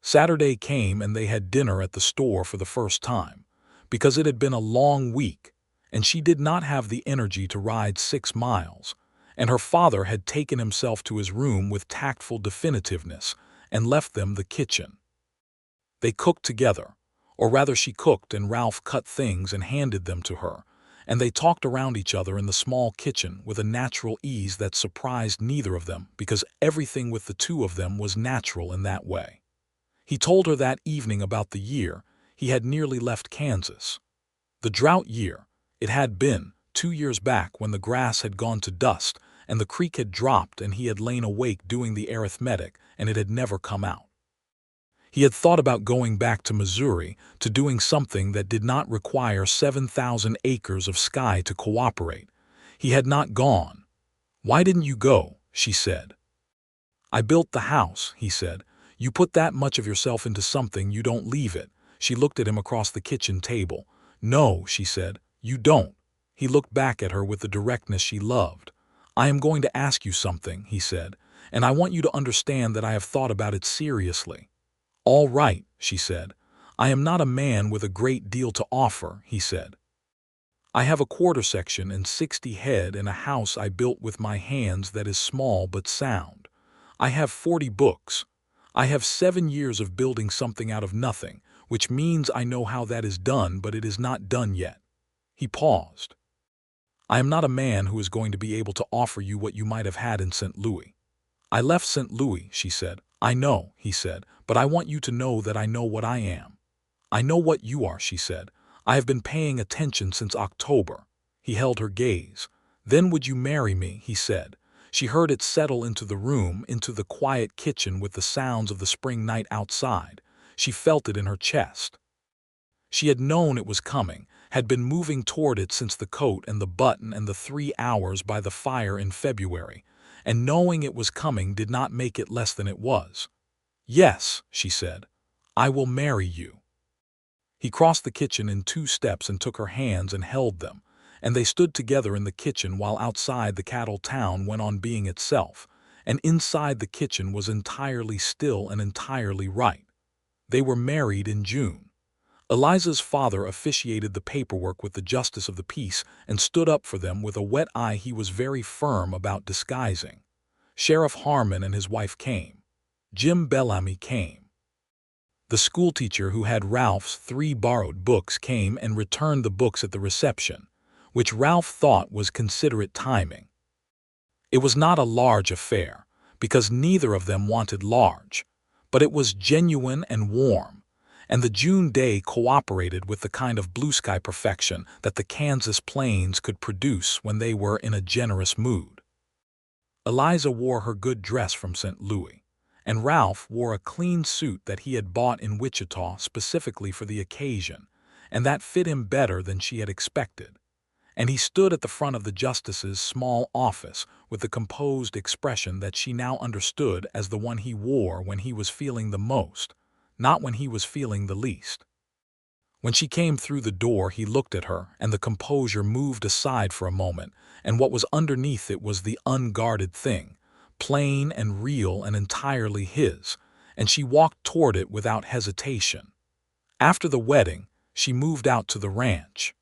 Saturday came and they had dinner at the store for the first time, because it had been a long week, and she did not have the energy to ride 6 miles, and her father had taken himself to his room with tactful definitiveness and left them the kitchen. They cooked together, or rather she cooked and Ralph cut things and handed them to her, and they talked around each other in the small kitchen with a natural ease that surprised neither of them because everything with the two of them was natural in that way. He told her that evening about the year he had nearly left Kansas. The drought year, it had been, 2 years back when the grass had gone to dust and the creek had dropped and he had lain awake doing the arithmetic and it had never come out. He had thought about going back to Missouri to doing something that did not require 7,000 acres of sky to cooperate. He had not gone. "Why didn't you go?" she said. "I built the house," he said. "You put that much of yourself into something, you don't leave it." She looked at him across the kitchen table. "No," she said, "you don't." He looked back at her with the directness she loved. "I am going to ask you something," he said, "and I want you to understand that I have thought about it seriously." "All right," she said. "I am not a man with a great deal to offer," he said. "I have a quarter section and 60 head and a house I built with my hands that is small but sound. I have 40 books. I have 7 years of building something out of nothing, which means I know how that is done, but it is not done yet." He paused. "I am not a man who is going to be able to offer you what you might have had in St. Louis." "I left St. Louis," she said. "I know," he said, "but I want you to know that I know what I am." "I know what you are," she said. "I have been paying attention since October." He held her gaze. "Then would you marry me?" he said. She heard it settle into the room, into the quiet kitchen with the sounds of the spring night outside. She felt it in her chest. She had known it was coming, had been moving toward it since the coat and the button and the 3 hours by the fire in February, and knowing it was coming did not make it less than it was. "Yes," she said, "I will marry you." He crossed the kitchen in 2 steps and took her hands and held them, and they stood together in the kitchen while outside the cattle town went on being itself, and inside the kitchen was entirely still and entirely right. They were married in June. Eliza's father officiated the paperwork with the justice of the peace and stood up for them with a wet eye he was very firm about disguising. Sheriff Harmon and his wife came. Jim Bellamy came. The schoolteacher who had Ralph's 3 borrowed books came and returned the books at the reception, which Ralph thought was considerate timing. It was not a large affair, because neither of them wanted large, but it was genuine and warm, and the June day cooperated with the kind of blue sky perfection that the Kansas plains could produce when they were in a generous mood. Eliza wore her good dress from St. Louis, and Ralph wore a clean suit that he had bought in Wichita specifically for the occasion, and that fit him better than she had expected. And he stood at the front of the justice's small office with the composed expression that she now understood as the one he wore when he was feeling the most, not when he was feeling the least. When she came through the door, he looked at her, and the composure moved aside for a moment, and what was underneath it was the unguarded thing, plain and real and entirely his, and she walked toward it without hesitation. After the wedding, she moved out to the ranch.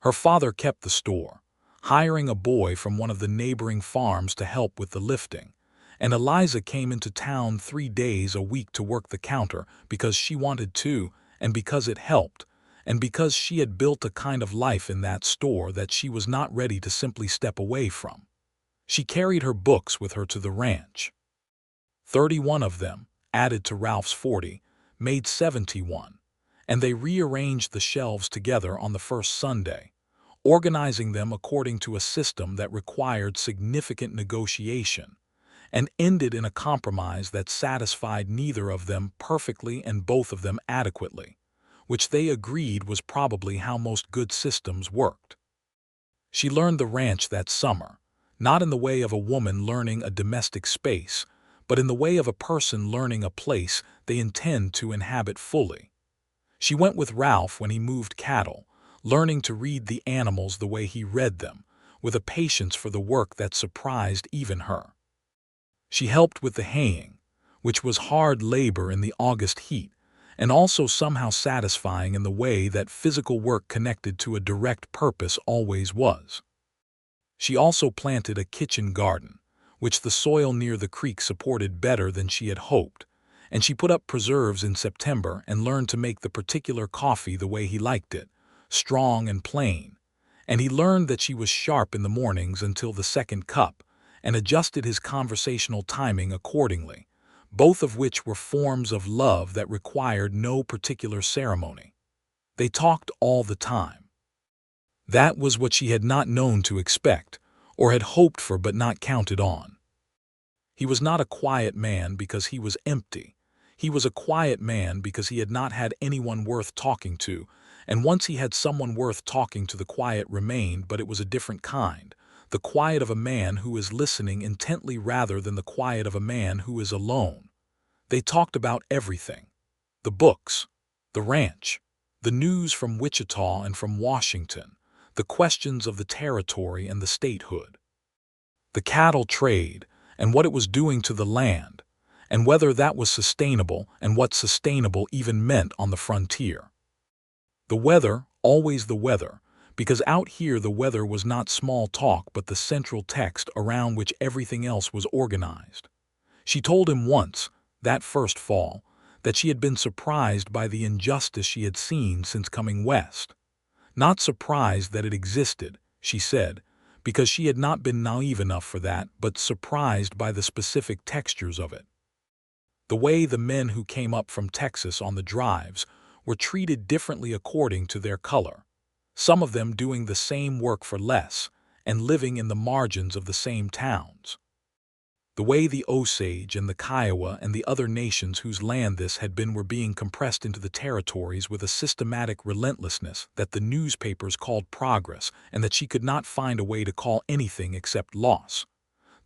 Her father kept the store, hiring a boy from one of the neighboring farms to help with the lifting, and Eliza came into town 3 days a week to work the counter because she wanted to, and because it helped, and because she had built a kind of life in that store that she was not ready to simply step away from. She carried her books with her to the ranch. 31 of them, added to Ralph's 40, made 71, and they rearranged the shelves together on the first Sunday, organizing them according to a system that required significant negotiation, and ended in a compromise that satisfied neither of them perfectly and both of them adequately, which they agreed was probably how most good systems worked. She learned the ranch that summer, not in the way of a woman learning a domestic space, but in the way of a person learning a place they intend to inhabit fully. She went with Ralph when he moved cattle, learning to read the animals the way he read them, with a patience for the work that surprised even her. She helped with the haying, which was hard labor in the August heat, and also somehow satisfying in the way that physical work connected to a direct purpose always was. She also planted a kitchen garden, which the soil near the creek supported better than she had hoped, and she put up preserves in September and learned to make the particular coffee the way he liked it, strong and plain, and he learned that she was sharp in the mornings until the second cup, and adjusted his conversational timing accordingly, both of which were forms of love that required no particular ceremony. They talked all the time. That was what she had not known to expect, or had hoped for but not counted on. He was not a quiet man because he was empty. He was a quiet man because he had not had anyone worth talking to, and once he had someone worth talking to, the quiet remained, but it was a different kind. The quiet of a man who is listening intently rather than the quiet of a man who is alone. They talked about everything. The books, the ranch, the news from Wichita and from Washington, the questions of the territory and the statehood, the cattle trade and what it was doing to the land, and whether that was sustainable and what sustainable even meant on the frontier. The weather, always the weather, because out here the weather was not small talk but the central text around which everything else was organized. She told him once, that first fall, that she had been surprised by the injustice she had seen since coming west. Not surprised that it existed, she said, because she had not been naive enough for that, but surprised by the specific textures of it. The way the men who came up from Texas on the drives were treated differently according to their color, some of them doing the same work for less, and living in the margins of the same towns. The way the Osage and the Kiowa and the other nations whose land this had been were being compressed into the territories with a systematic relentlessness that the newspapers called progress and that she could not find a way to call anything except loss.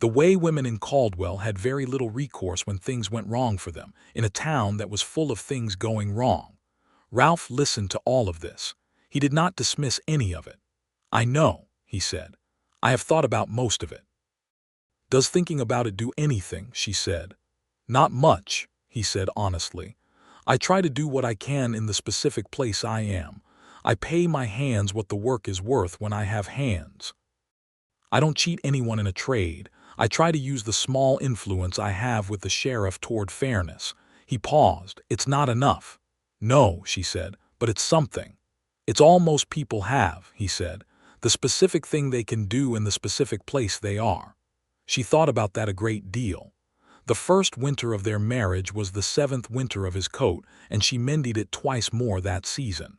The way women in Caldwell had very little recourse when things went wrong for them, in a town that was full of things going wrong. Ralph listened to all of this. He did not dismiss any of it. "I know," he said. "I have thought about most of it." "Does thinking about it do anything?" she said. "Not much," he said honestly. "I try to do what I can in the specific place I am. I pay my hands what the work is worth when I have hands. I don't cheat anyone in a trade. I try to use the small influence I have with the sheriff toward fairness." He paused. "It's not enough." "No," she said, "but it's something." "It's all most people have," he said. "The specific thing they can do in the specific place they are." She thought about that a great deal. The first winter of their marriage was the 7th winter of his coat, and she mended it twice more that season.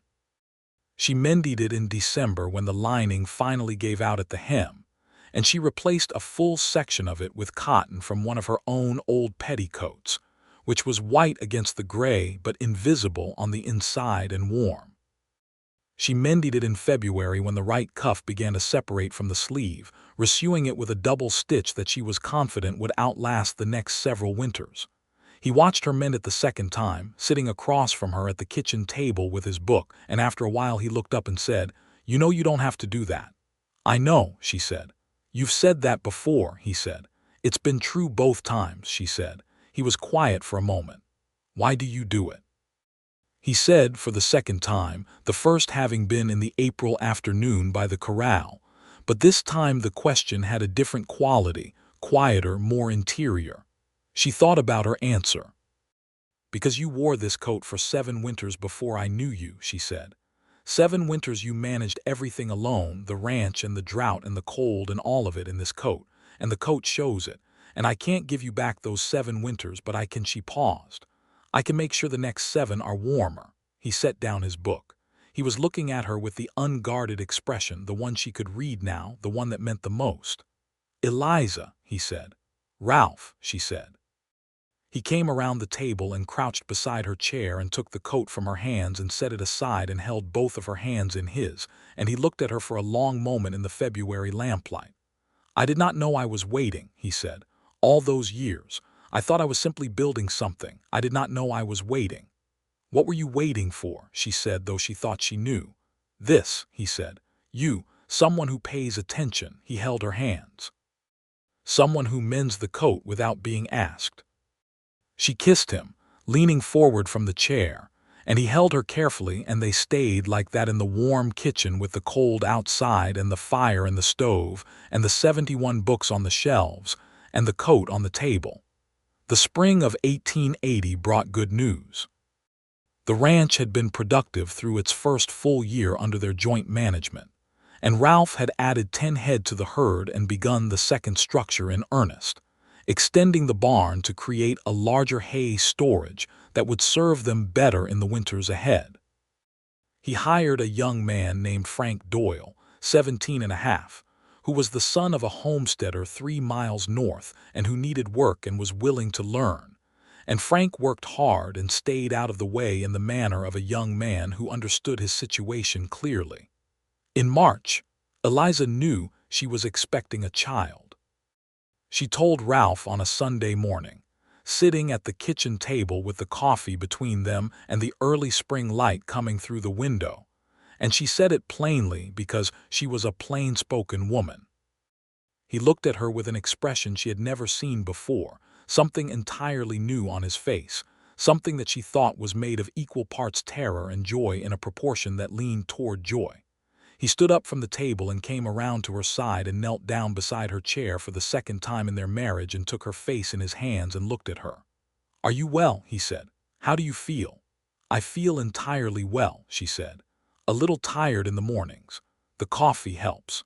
She mended it in December when the lining finally gave out at the hem, and she replaced a full section of it with cotton from one of her own old petticoats, which was white against the gray but invisible on the inside and warm. She mended it in February when the right cuff began to separate from the sleeve, resewing it with a double stitch that she was confident would outlast the next several winters. He watched her mend it the second time, sitting across from her at the kitchen table with his book, and after a while he looked up and said, "You know you don't have to do that." "I know," she said. "You've said that before," he said. "It's been true both times," she said. He was quiet for a moment. "Why do you do it?" He said for the second time, the first having been in the April afternoon by the corral. But this time the question had a different quality, quieter, more interior. She thought about her answer. "Because you wore this coat for 7 winters before I knew you," she said. 7 winters you managed everything alone, the ranch and the drought and the cold and all of it in this coat, and the coat shows it. And I can't give you back those 7 winters, but I can." She paused. "I can make sure the next 7 are warmer." He set down his book. He was looking at her with the unguarded expression, the one she could read now, the one that meant the most. "Eliza," he said. "Ralph," she said. He came around the table and crouched beside her chair and took the coat from her hands and set it aside and held both of her hands in his, and he looked at her for a long moment in the February lamplight. "I did not know I was waiting," he said. "All those years. I thought I was simply building something. I did not know I was waiting." "What were you waiting for?" she said, though she thought she knew. "This," he said. "You, someone who pays attention." He held her hands. "Someone who mends the coat without being asked." She kissed him, leaning forward from the chair, and he held her carefully, and they stayed like that in the warm kitchen with the cold outside and the fire in the stove and the 71 books on the shelves and the coat on the table. The spring of 1880 brought good news. The ranch had been productive through its first full year under their joint management, and Ralph had added 10 head to the herd and begun the second structure in earnest, extending the barn to create a larger hay storage that would serve them better in the winters ahead. He hired a young man named Frank Doyle, 17 and a half, who was the son of a homesteader 3 miles north and who needed work and was willing to learn. And Frank worked hard and stayed out of the way in the manner of a young man who understood his situation clearly. In March, Eliza knew she was expecting a child. She told Ralph on a Sunday morning, sitting at the kitchen table with the coffee between them and the early spring light coming through the window, and she said it plainly because she was a plain-spoken woman. He looked at her with an expression she had never seen before, something entirely new on his face, something that she thought was made of equal parts terror and joy in a proportion that leaned toward joy. He stood up from the table and came around to her side and knelt down beside her chair for the second time in their marriage and took her face in his hands and looked at her. "Are you well?" he said. "How do you feel?" "I feel entirely well," she said. "A little tired in the mornings. The coffee helps."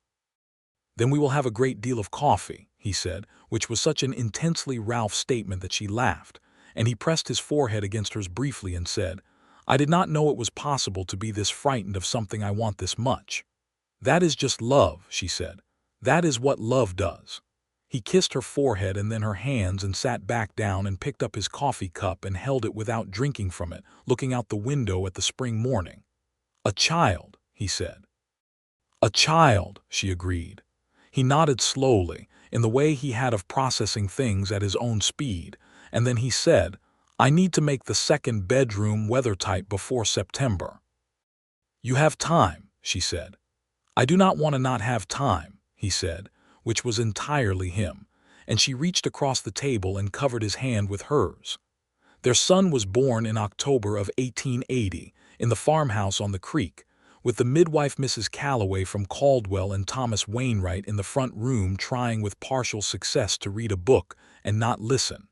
"Then we will have a great deal of coffee," he said, which was such an intensely Ralph statement that she laughed, and he pressed his forehead against hers briefly and said, "I did not know it was possible to be this frightened of something I want this much." "That is just love," she said. That is what love does. He kissed her forehead and then her hands and sat back down and picked up his coffee cup and held it without drinking from it, looking out the window at the spring morning. "A child," he said. "A child," she agreed. He nodded slowly, in the way he had of processing things at his own speed, and then he said, "I need to make the second bedroom weather-tight before September." "You have time," she said. "I do not want to not have time," he said, which was entirely him, and she reached across the table and covered his hand with hers. Their son was born in October of 1880 in the farmhouse on the creek, with the midwife Mrs. Calloway from Caldwell and Thomas Wainwright in the front room trying with partial success to read a book and not listen.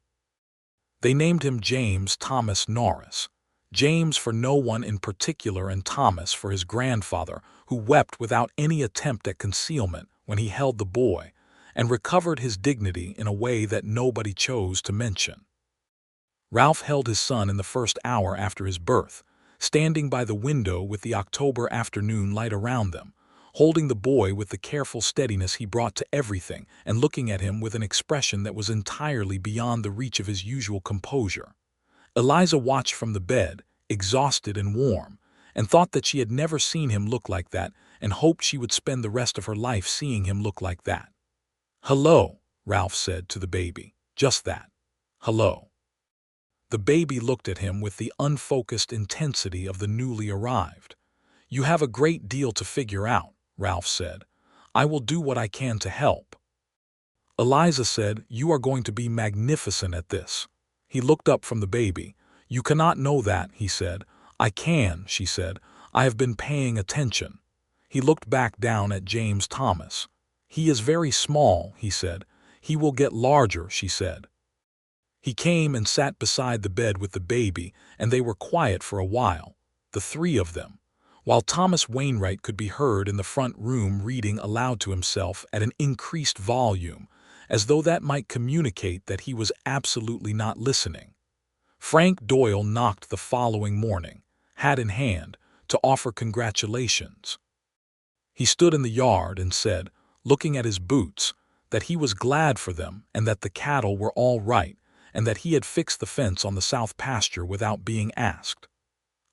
They named him James Thomas Norris. James for no one in particular and Thomas for his grandfather, who wept without any attempt at concealment when he held the boy, and recovered his dignity in a way that nobody chose to mention. Ralph held his son in the first hour after his birth, standing by the window with the October afternoon light around them, holding the boy with the careful steadiness he brought to everything and looking at him with an expression that was entirely beyond the reach of his usual composure. Eliza watched from the bed, exhausted and warm, and thought that she had never seen him look like that and hoped she would spend the rest of her life seeing him look like that. "Hello," Ralph said to the baby. Just that. "Hello." The baby looked at him with the unfocused intensity of the newly arrived. "You have a great deal to figure out," Ralph said. "I will do what I can to help." Eliza said, "You are going to be magnificent at this." He looked up from the baby. "You cannot know that," he said. "I can," she said. "I have been paying attention." He looked back down at James Thomas. "He is very small," he said. "He will get larger," she said. He came and sat beside the bed with the baby, and they were quiet for a while, the three of them, while Thomas Wainwright could be heard in the front room reading aloud to himself at an increased volume, as though that might communicate that he was absolutely not listening. Frank Doyle knocked the following morning, hat in hand, to offer congratulations. He stood in the yard and said, looking at his boots, that he was glad for them and that the cattle were all right, and that he had fixed the fence on the south pasture without being asked.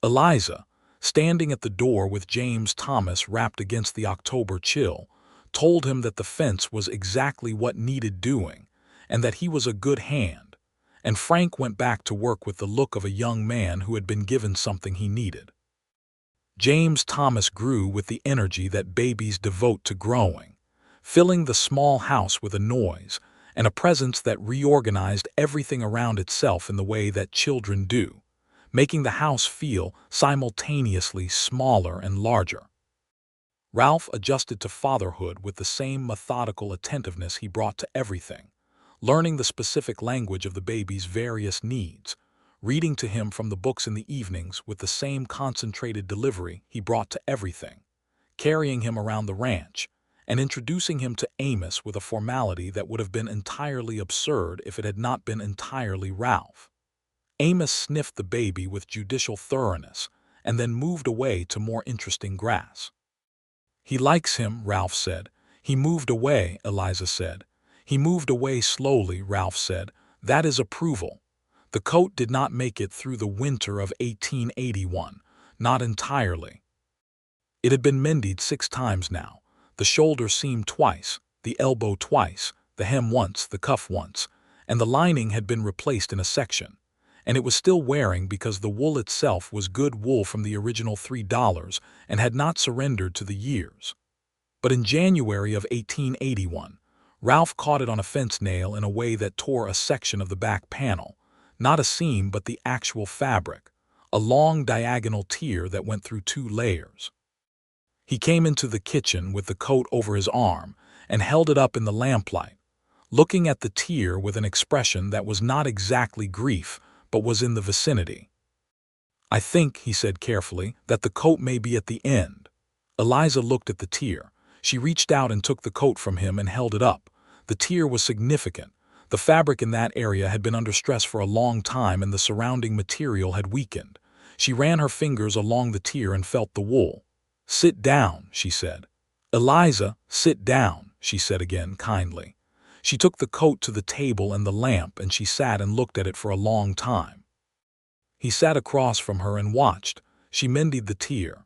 Eliza, standing at the door with James Thomas wrapped against the October chill, told him that the fence was exactly what needed doing, and that he was a good hand, and Frank went back to work with the look of a young man who had been given something he needed. James Thomas grew with the energy that babies devote to growing, filling the small house with a noise and a presence that reorganized everything around itself in the way that children do, making the house feel simultaneously smaller and larger. Ralph adjusted to fatherhood with the same methodical attentiveness he brought to everything, learning the specific language of the baby's various needs, reading to him from the books in the evenings with the same concentrated delivery he brought to everything, carrying him around the ranch, and introducing him to Amos with a formality that would have been entirely absurd if it had not been entirely Ralph. Amos sniffed the baby with judicial thoroughness and then moved away to more interesting grass. "He likes him," Ralph said. "He moved away," Eliza said. "He moved away slowly," Ralph said. "That is approval. The coat did not make it through the winter of 1881, not entirely. It had been mended 6 times now. The shoulder seam twice, the elbow twice, the hem once, the cuff once, and the lining had been replaced in a section, and it was still wearing because the wool itself was good wool from the original $3 and had not surrendered to the years. But in January of 1881, Ralph caught it on a fence nail in a way that tore a section of the back panel, not a seam but the actual fabric, a long diagonal tier that went through 2 layers. He came into the kitchen with the coat over his arm and held it up in the lamplight, looking at the tier with an expression that was not exactly grief, but was in the vicinity. "I think," he said carefully, "that the coat may be at the end." Eliza looked at the tier. She reached out and took the coat from him and held it up. The tier was significant. The fabric in that area had been under stress for a long time and the surrounding material had weakened. She ran her fingers along the tier and felt the wool. "Sit down," she said. "Eliza, sit down," she said again, kindly. She took the coat to the table and the lamp, and she sat and looked at it for a long time. He sat across from her and watched. She mended the tier.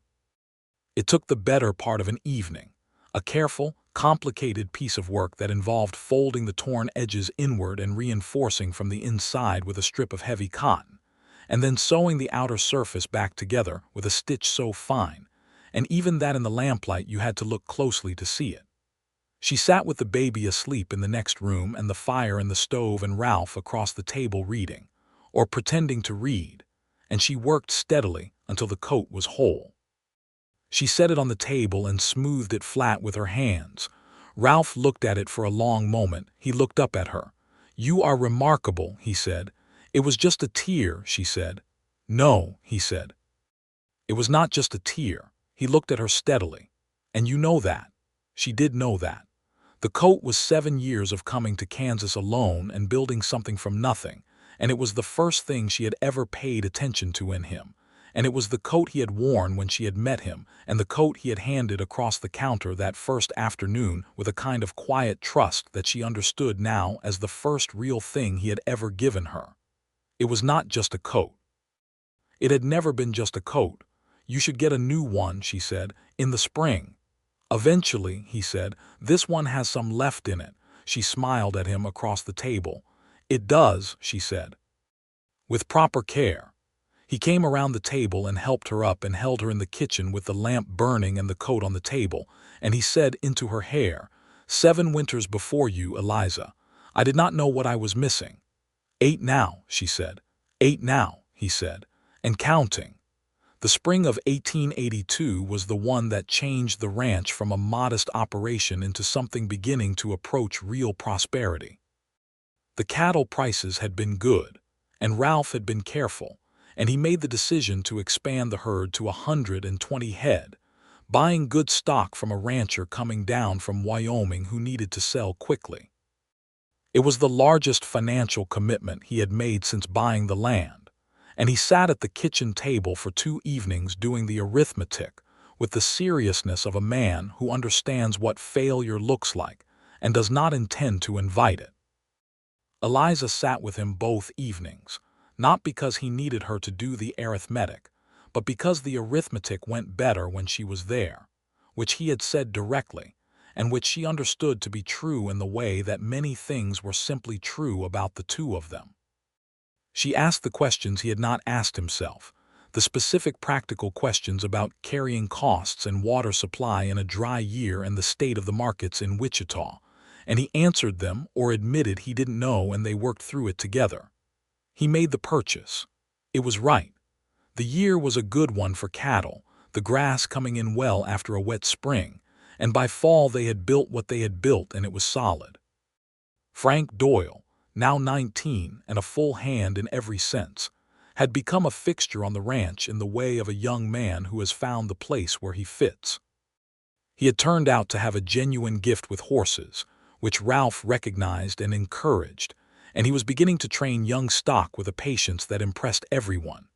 It took the better part of an evening, a careful, complicated piece of work that involved folding the torn edges inward and reinforcing from the inside with a strip of heavy cotton, and then sewing the outer surface back together with a stitch so fine, and even that in the lamplight you had to look closely to see it. She sat with the baby asleep in the next room and the fire in the stove and Ralph across the table reading, or pretending to read, and she worked steadily until the coat was whole. She set it on the table and smoothed it flat with her hands. Ralph looked at it for a long moment. He looked up at her. "You are remarkable," he said. "It was just a tear," she said. "No," he said. "It was not just a tear." He looked at her steadily. "And you know that." She did know that. The coat was 7 years of coming to Kansas alone and building something from nothing, and it was the first thing she had ever paid attention to in him. And it was the coat he had worn when she had met him, and the coat he had handed across the counter that first afternoon with a kind of quiet trust that she understood now as the first real thing he had ever given her. It was not just a coat. It had never been just a coat. "You should get a new one," she said, "in the spring." "Eventually," he said. "This one has some left in it." She smiled at him across the table. "It does," she said. "With proper care." He came around the table and helped her up and held her in the kitchen with the lamp burning and the coat on the table, and he said into her hair, "7 winters before you, Eliza. I did not know what I was missing." "8 now," she said. "8 now," he said, "and counting." The spring of 1882 was the one that changed the ranch from a modest operation into something beginning to approach real prosperity. The cattle prices had been good, and Ralph had been careful, and he made the decision to expand the herd to 120 head, buying good stock from a rancher coming down from Wyoming who needed to sell quickly. It was the largest financial commitment he had made since buying the land, and he sat at the kitchen table for 2 evenings doing the arithmetic with the seriousness of a man who understands what failure looks like and does not intend to invite it. Eliza sat with him both evenings, not because he needed her to do the arithmetic, but because the arithmetic went better when she was there, which he had said directly, and which she understood to be true in the way that many things were simply true about the two of them. She asked the questions he had not asked himself, the specific practical questions about carrying costs and water supply in a dry year and the state of the markets in Wichita, and he answered them or admitted he didn't know, and they worked through it together. He made the purchase. It was right. The year was a good one for cattle, the grass coming in well after a wet spring, and by fall they had built what they had built and it was solid. Frank Doyle, now 19 and a full hand in every sense, had become a fixture on the ranch in the way of a young man who has found the place where he fits. He had turned out to have a genuine gift with horses, which Ralph recognized and encouraged, and he was beginning to train young stock with a patience that impressed everyone.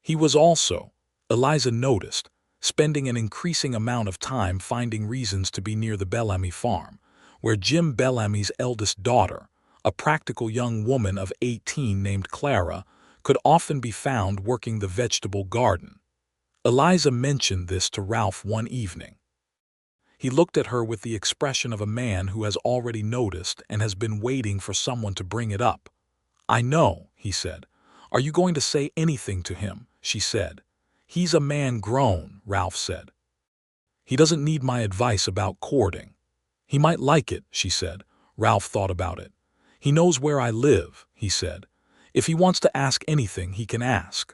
He was also, Eliza noticed, spending an increasing amount of time finding reasons to be near the Bellamy farm, where Jim Bellamy's eldest daughter, a practical young woman of 18 named Clara, could often be found working the vegetable garden. Eliza mentioned this to Ralph one evening. He looked at her with the expression of a man who has already noticed and has been waiting for someone to bring it up. "I know," he said. "Are you going to say anything to him?" she said. "He's a man grown," Ralph said. "He doesn't need my advice about courting." "He might like it," she said. Ralph thought about it. "He knows where I live," he said. "If he wants to ask anything, he can ask."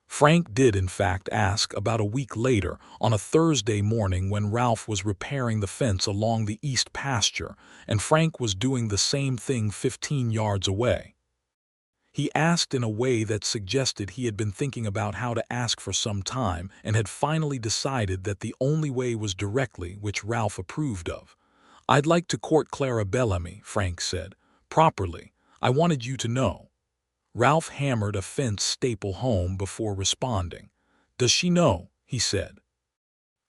Frank did, in fact, ask about a week later on a Thursday morning when Ralph was repairing the fence along the east pasture, and Frank was doing the same thing 15 yards away. He asked in a way that suggested he had been thinking about how to ask for some time and had finally decided that the only way was directly, which Ralph approved of. "I'd like to court Clara Bellamy," Frank said. "Properly. I wanted you to know." Ralph hammered a fence staple home before responding. "Does she know?" he said.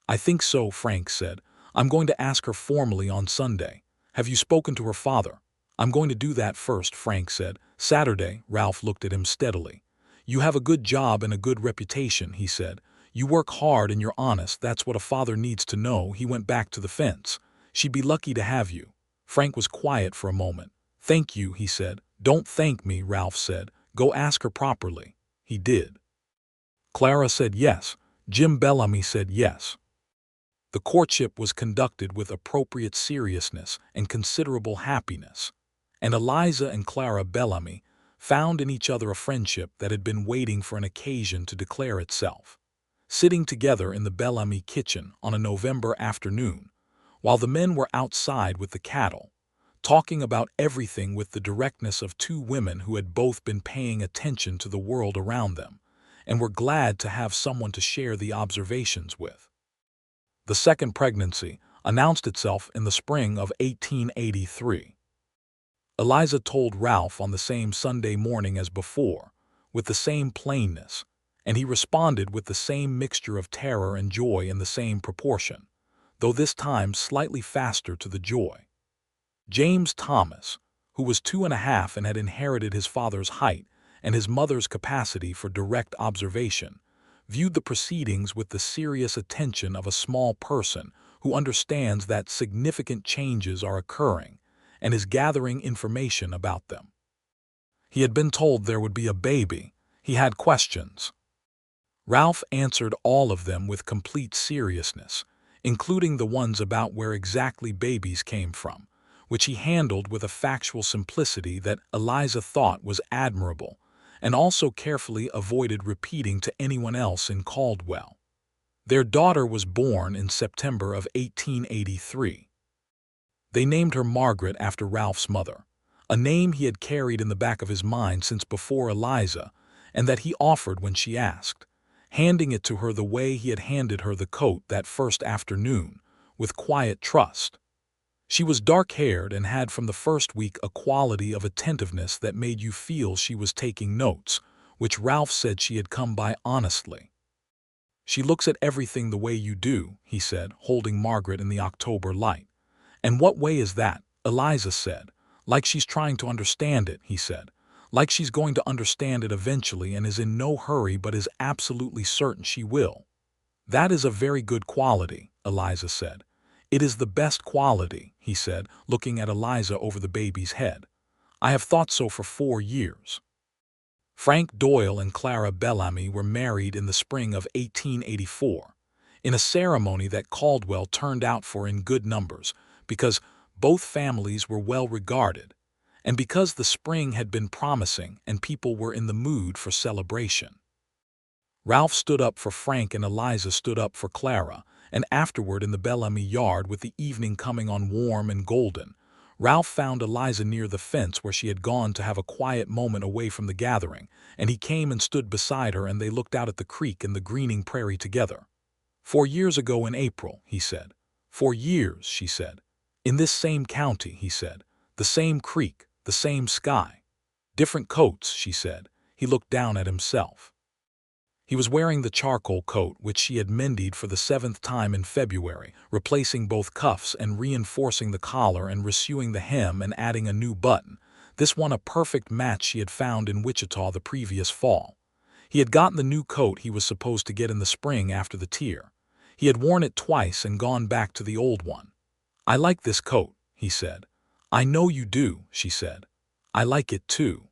"I think so," Frank said. I'm going to ask her formally on Sunday. Have you spoken to her father? I'm going to do that first, Frank said. Saturday, Ralph looked at him steadily. You have a good job and a good reputation, he said. You work hard and you're honest, that's what a father needs to know. He went back to the fence. She'd be lucky to have you. Frank was quiet for a moment. Thank you, he said. Don't thank me, Ralph said. Go ask her properly. He did. Clara said yes. Jim Bellamy said yes. The courtship was conducted with appropriate seriousness and considerable happiness, and Eliza and Clara Bellamy found in each other a friendship that had been waiting for an occasion to declare itself. Sitting together in the Bellamy kitchen on a November afternoon, while the men were outside with the cattle, talking about everything with the directness of two women who had both been paying attention to the world around them, and were glad to have someone to share the observations with. The second pregnancy announced itself in the spring of 1883. Eliza told Ralph on the same Sunday morning as before, with the same plainness, and he responded with the same mixture of terror and joy in the same proportion, though this time slightly faster to the joy. James Thomas, who was 2.5 and had inherited his father's height and his mother's capacity for direct observation, viewed the proceedings with the serious attention of a small person who understands that significant changes are occurring and is gathering information about them. He had been told there would be a baby. He had questions. Ralph answered all of them with complete seriousness, including the ones about where exactly babies came from, which he handled with a factual simplicity that Eliza thought was admirable, and also carefully avoided repeating to anyone else in Caldwell. Their daughter was born in September of 1883. They named her Margaret after Ralph's mother, a name he had carried in the back of his mind since before Eliza, and that he offered when she asked, handing it to her the way he had handed her the coat that first afternoon, with quiet trust. She was dark-haired and had from the first week a quality of attentiveness that made you feel she was taking notes, which Ralph said she had come by honestly. She looks at everything the way you do, he said, holding Margaret in the October light. And what way is that? Eliza said. Like she's trying to understand it, he said. Like she's going to understand it eventually and is in no hurry but is absolutely certain she will. That is a very good quality, Eliza said. It is the best quality, he said, looking at Eliza over the baby's head. I have thought so for 4 years. Frank Doyle and Clara Bellamy were married in the spring of 1884, in a ceremony that Caldwell turned out for in good numbers, because both families were well regarded, and because the spring had been promising and people were in the mood for celebration. Ralph stood up for Frank and Eliza stood up for Clara, and afterward in the Bellamy yard with the evening coming on warm and golden, Ralph found Eliza near the fence where she had gone to have a quiet moment away from the gathering, and he came and stood beside her and they looked out at the creek and the greening prairie together. 4 years ago in April, he said. 4 years, she said. In this same county, he said. The same creek, the same sky. Different coats, she said. He looked down at himself. He was wearing the charcoal coat which she had mended for the 7th time in February, replacing both cuffs and reinforcing the collar and resewing the hem and adding a new button, this one a perfect match she had found in Wichita the previous fall. He had gotten the new coat he was supposed to get in the spring after the tear. He had worn it twice and gone back to the old one. I like this coat, he said. I know you do, she said. I like it too.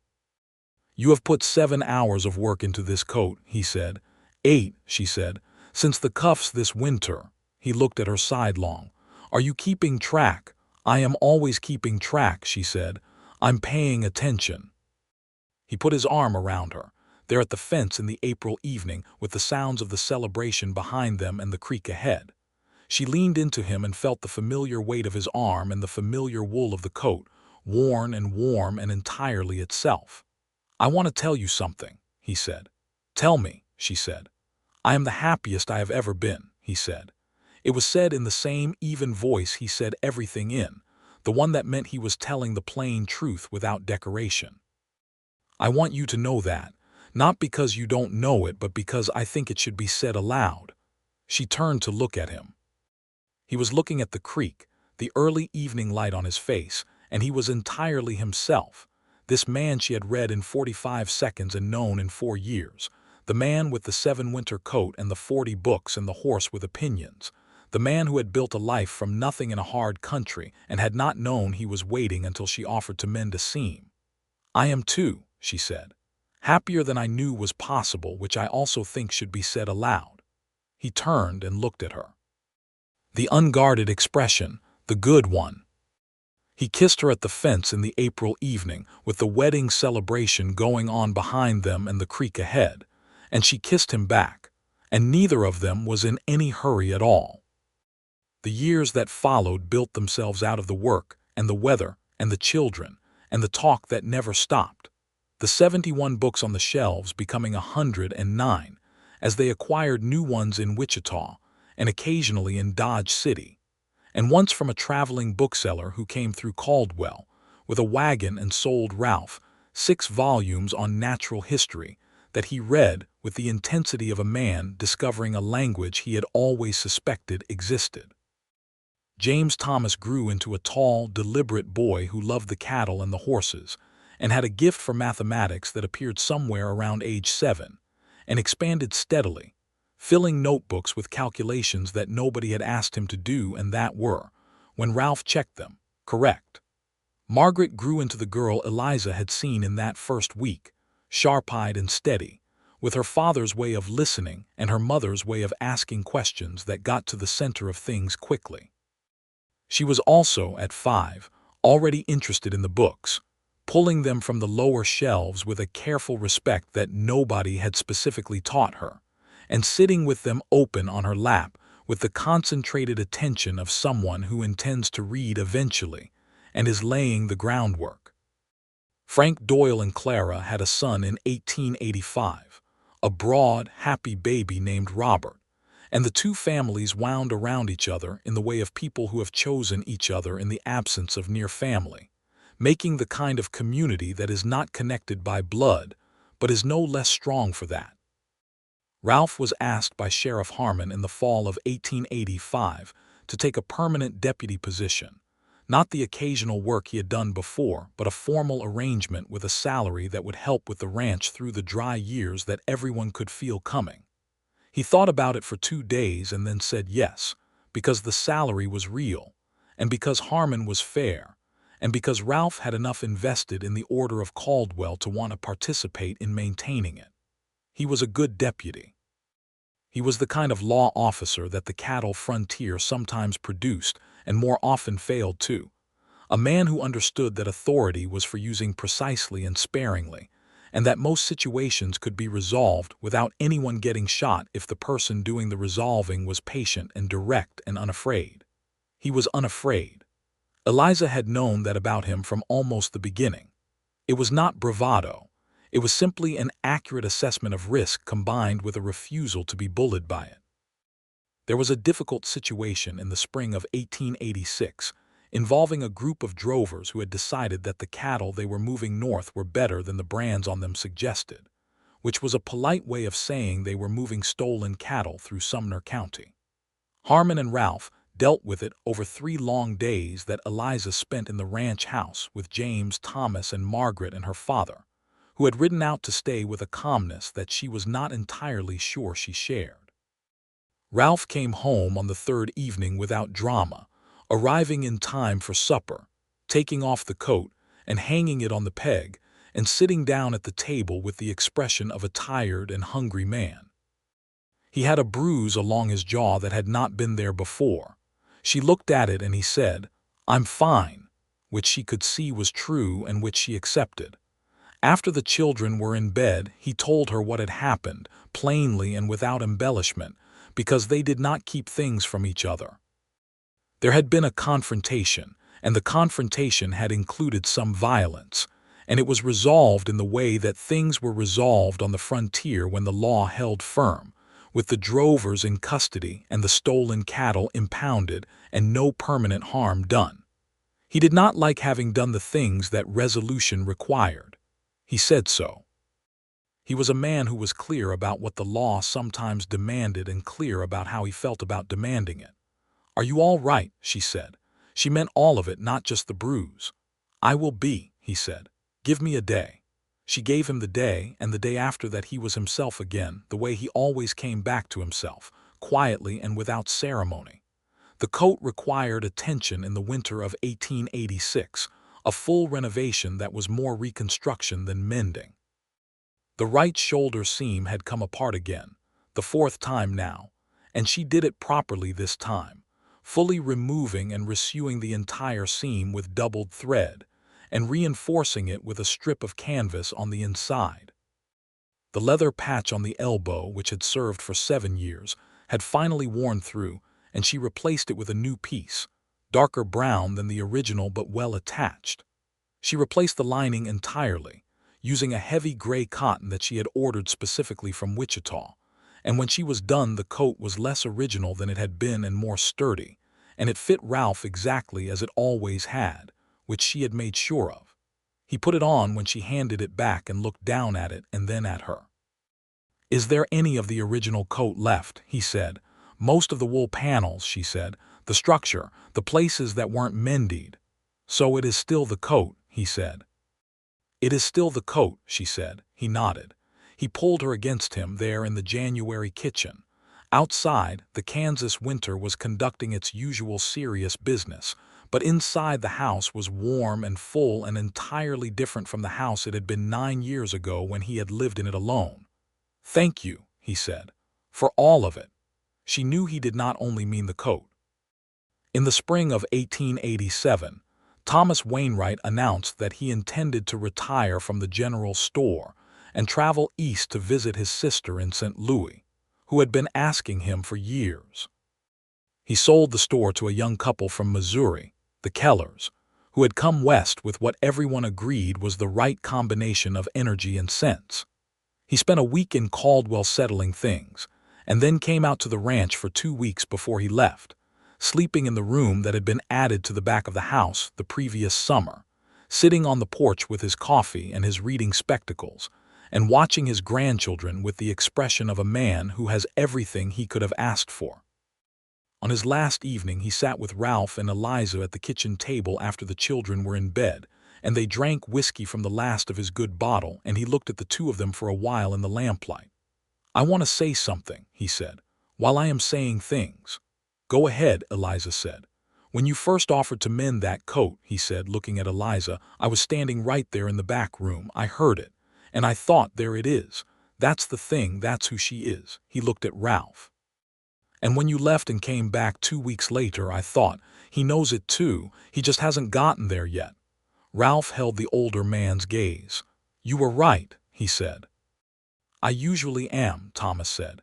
You have put 7 hours of work into this coat, he said. 8, she said. Since the cuffs this winter. He looked at her sidelong. Are you keeping track? I am always keeping track, she said. I'm paying attention. He put his arm around her, there at the fence in the April evening with the sounds of the celebration behind them and the creek ahead. She leaned into him and felt the familiar weight of his arm and the familiar wool of the coat, worn and warm and entirely itself. I want to tell you something, he said. Tell me, she said. I am the happiest I have ever been, he said. It was said in the same even voice he said everything in, the one that meant he was telling the plain truth without decoration. I want you to know that, not because you don't know it, but because I think it should be said aloud. She turned to look at him. He was looking at the creek, the early evening light on his face, and he was entirely himself. This man she had read in 45 seconds and known in 4 years. The man with the 7-winter coat and the 40 books and the horse with opinions. The man who had built a life from nothing in a hard country and had not known he was waiting until she offered to mend a seam. "I am too," she said. "Happier than I knew was possible, which I also think should be said aloud." He turned and looked at her. The unguarded expression, the good one. He kissed her at the fence in the April evening, with the wedding celebration going on behind them and the creek ahead, and she kissed him back, and neither of them was in any hurry at all. The years that followed built themselves out of the work and the weather and the children and the talk that never stopped. The 71 books on the shelves becoming 109, as they acquired new ones in Wichita and occasionally in Dodge City, and once from a traveling bookseller who came through Caldwell with a wagon and sold Ralph 6 volumes on natural history that he read with the intensity of a man discovering a language he had always suspected existed. James Thomas grew into a tall, deliberate boy who loved the cattle and the horses, and had a gift for mathematics that appeared somewhere around age 7, and expanded steadily, filling notebooks with calculations that nobody had asked him to do and that were, when Ralph checked them, correct. Margaret grew into the girl Eliza had seen in that first week, sharp-eyed and steady, with her father's way of listening and her mother's way of asking questions that got to the center of things quickly. She was also, at 5, already interested in the books, pulling them from the lower shelves with a careful respect that nobody had specifically taught her, and sitting with them open on her lap with the concentrated attention of someone who intends to read eventually and is laying the groundwork. Frank Doyle and Clara had a son in 1885, a broad, happy baby named Robert, and the two families wound around each other in the way of people who have chosen each other in the absence of near family, making the kind of community that is not connected by blood, but is no less strong for that. Ralph was asked by Sheriff Harmon in the fall of 1885 to take a permanent deputy position, not the occasional work he had done before, but a formal arrangement with a salary that would help with the ranch through the dry years that everyone could feel coming. He thought about it for 2 days and then said yes, because the salary was real, and because Harmon was fair, and because Ralph had enough invested in the Order of Caldwell to want to participate in maintaining it. He was a good deputy. He was the kind of law officer that the cattle frontier sometimes produced and more often failed to. A man who understood that authority was for using precisely and sparingly, and that most situations could be resolved without anyone getting shot if the person doing the resolving was patient and direct and unafraid. He was unafraid. Eliza had known that about him from almost the beginning. It was not bravado. It was simply an accurate assessment of risk combined with a refusal to be bullied by it. There was a difficult situation in the spring of 1886 involving a group of drovers who had decided that the cattle they were moving north were better than the brands on them suggested, which was a polite way of saying they were moving stolen cattle through Sumner County. Harmon and Ralph dealt with it over 3 long days that Eliza spent in the ranch house with James Thomas and Margaret and her father, who had ridden out to stay with a calmness that she was not entirely sure she shared. Ralph came home on the 3rd evening without drama, arriving in time for supper, taking off the coat and hanging it on the peg, and sitting down at the table with the expression of a tired and hungry man. He had a bruise along his jaw that had not been there before. She looked at it and he said, "I'm fine," which she could see was true and which she accepted. After the children were in bed, he told her what had happened, plainly and without embellishment, because they did not keep things from each other. There had been a confrontation, and the confrontation had included some violence, and it was resolved in the way that things were resolved on the frontier when the law held firm, with the drovers in custody and the stolen cattle impounded and no permanent harm done. He did not like having done the things that resolution required. He said so. He was a man who was clear about what the law sometimes demanded and clear about how he felt about demanding it. "Are you all right?" she said. She meant all of it, not just the bruise. "I will be," he said. "Give me a day." She gave him the day, and the day after that he was himself again, the way he always came back to himself, quietly and without ceremony. The coat required attention in the winter of 1886, a full renovation that was more reconstruction than mending. The right shoulder seam had come apart again, the fourth time now, and she did it properly this time, fully removing and resewing the entire seam with doubled thread, and reinforcing it with a strip of canvas on the inside. The leather patch on the elbow, which had served for 7 years, had finally worn through, and she replaced it with a new piece, darker brown than the original but well attached. She replaced the lining entirely, using a heavy gray cotton that she had ordered specifically from Wichita, and when she was done the coat was less original than it had been and more sturdy, and it fit Ralph exactly as it always had, which she had made sure of. He put it on when she handed it back and looked down at it and then at her. "Is there any of the original coat left?" he said. "Most of the wool panels," she said. "The structure, the places that weren't mended." "So it is still the coat," he said. "It is still the coat," she said. He nodded. He pulled her against him there in the January kitchen. Outside, the Kansas winter was conducting its usual serious business, but inside the house was warm and full and entirely different from the house it had been 9 years ago when he had lived in it alone. "Thank you," he said, "for all of it." She knew he did not only mean the coat. In the spring of 1887, Thomas Wainwright announced that he intended to retire from the general store and travel east to visit his sister in St. Louis, who had been asking him for years. He sold the store to a young couple from Missouri, the Kellers, who had come west with what everyone agreed was the right combination of energy and sense. He spent a week in Caldwell settling things, and then came out to the ranch for 2 weeks before he left, sleeping in the room that had been added to the back of the house the previous summer, sitting on the porch with his coffee and his reading spectacles, and watching his grandchildren with the expression of a man who has everything he could have asked for. On his last evening he sat with Ralph and Eliza at the kitchen table after the children were in bed, and they drank whiskey from the last of his good bottle, and he looked at the two of them for a while in the lamplight. "I want to say something," he said, "while I am saying things." "Go ahead," Eliza said. "When you first offered to mend that coat," he said, looking at Eliza, "I was standing right there in the back room. I heard it, and I thought, there it is. That's the thing, that's who she is." He looked at Ralph. "And when you left and came back 2 weeks later, I thought, he knows it too, he just hasn't gotten there yet." Ralph held the older man's gaze. "You were right," he said. "I usually am," Thomas said.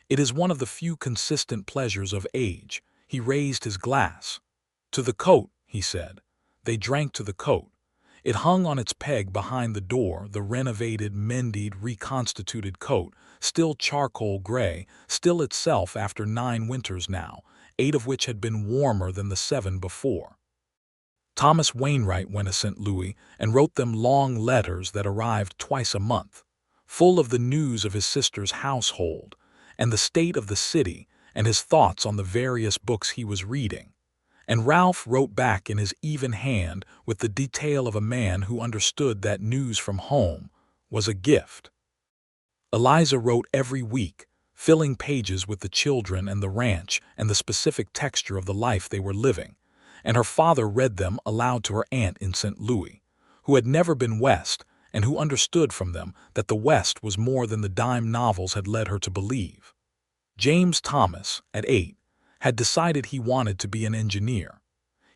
"It is one of the few consistent pleasures of age." He raised his glass. "To the coat," he said. They drank to the coat. It hung on its peg behind the door, the renovated, mended, reconstituted coat, still charcoal gray, still itself after 9 winters now, 8 of which had been warmer than the 7 before. Thomas Wainwright went to St. Louis and wrote them long letters that arrived twice a month, full of the news of his sister's household and the state of the city and his thoughts on the various books he was reading. And Ralph wrote back in his even hand with the detail of a man who understood that news from home was a gift. Eliza wrote every week, filling pages with the children and the ranch and the specific texture of the life they were living, and her father read them aloud to her aunt in St. Louis, who had never been West and who understood from them that the West was more than the dime novels had led her to believe. James Thomas, at 8, had decided he wanted to be an engineer.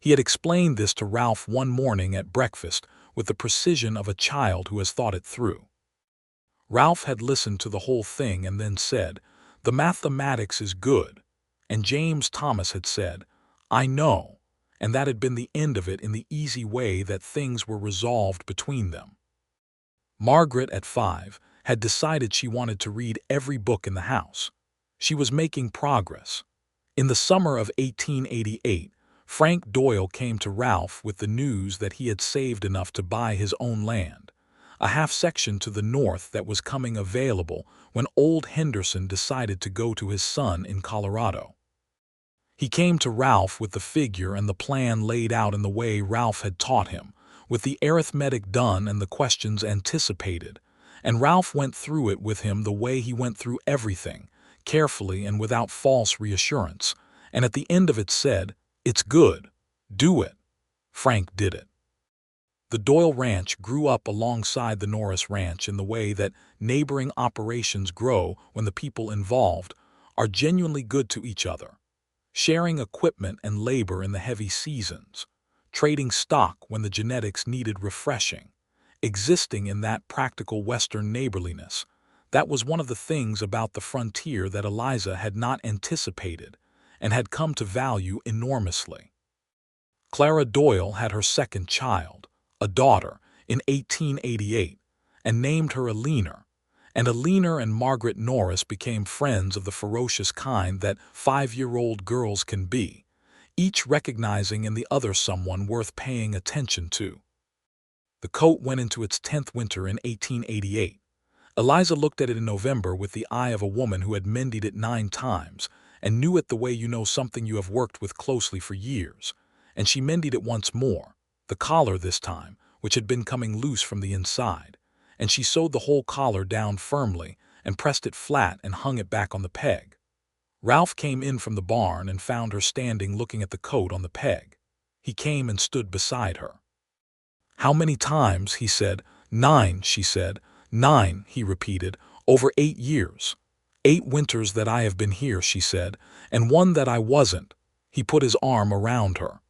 He had explained this to Ralph one morning at breakfast with the precision of a child who has thought it through. Ralph had listened to the whole thing and then said, "The mathematics is good," and James Thomas had said, "I know," and that had been the end of it in the easy way that things were resolved between them. Margaret, at 5, had decided she wanted to read every book in the house. She was making progress. In the summer of 1888, Frank Doyle came to Ralph with the news that he had saved enough to buy his own land, a half-section to the north that was coming available when old Henderson decided to go to his son in Colorado. He came to Ralph with the figure and the plan laid out in the way Ralph had taught him, with the arithmetic done and the questions anticipated, and Ralph went through it with him the way he went through everything, carefully and without false reassurance, and at the end of it said, "It's good. Do it." Frank did it. The Doyle Ranch grew up alongside the Norris Ranch in the way that neighboring operations grow when the people involved are genuinely good to each other, sharing equipment and labor in the heavy seasons, trading stock when the genetics needed refreshing, existing in that practical Western neighborliness. That was one of the things about the frontier that Eliza had not anticipated and had come to value enormously. Clara Doyle had her second child, a daughter, in 1888, and named her Eleanor, and Eleanor and Margaret Norris became friends of the ferocious kind that 5-year-old girls can be, each recognizing in the other someone worth paying attention to. The coat went into its 10th winter in 1888. Eliza looked at it in November with the eye of a woman who had mended it 9 times and knew it the way you know something you have worked with closely for years, and she mended it once more, the collar this time, which had been coming loose from the inside, and she sewed the whole collar down firmly and pressed it flat and hung it back on the peg. Ralph came in from the barn and found her standing looking at the coat on the peg. He came and stood beside her. "How many times?" he said. "9," she said. "9," he repeated. "Over 8 years. 8 winters that I have been here," she said, "and one that I wasn't." He put his arm around her.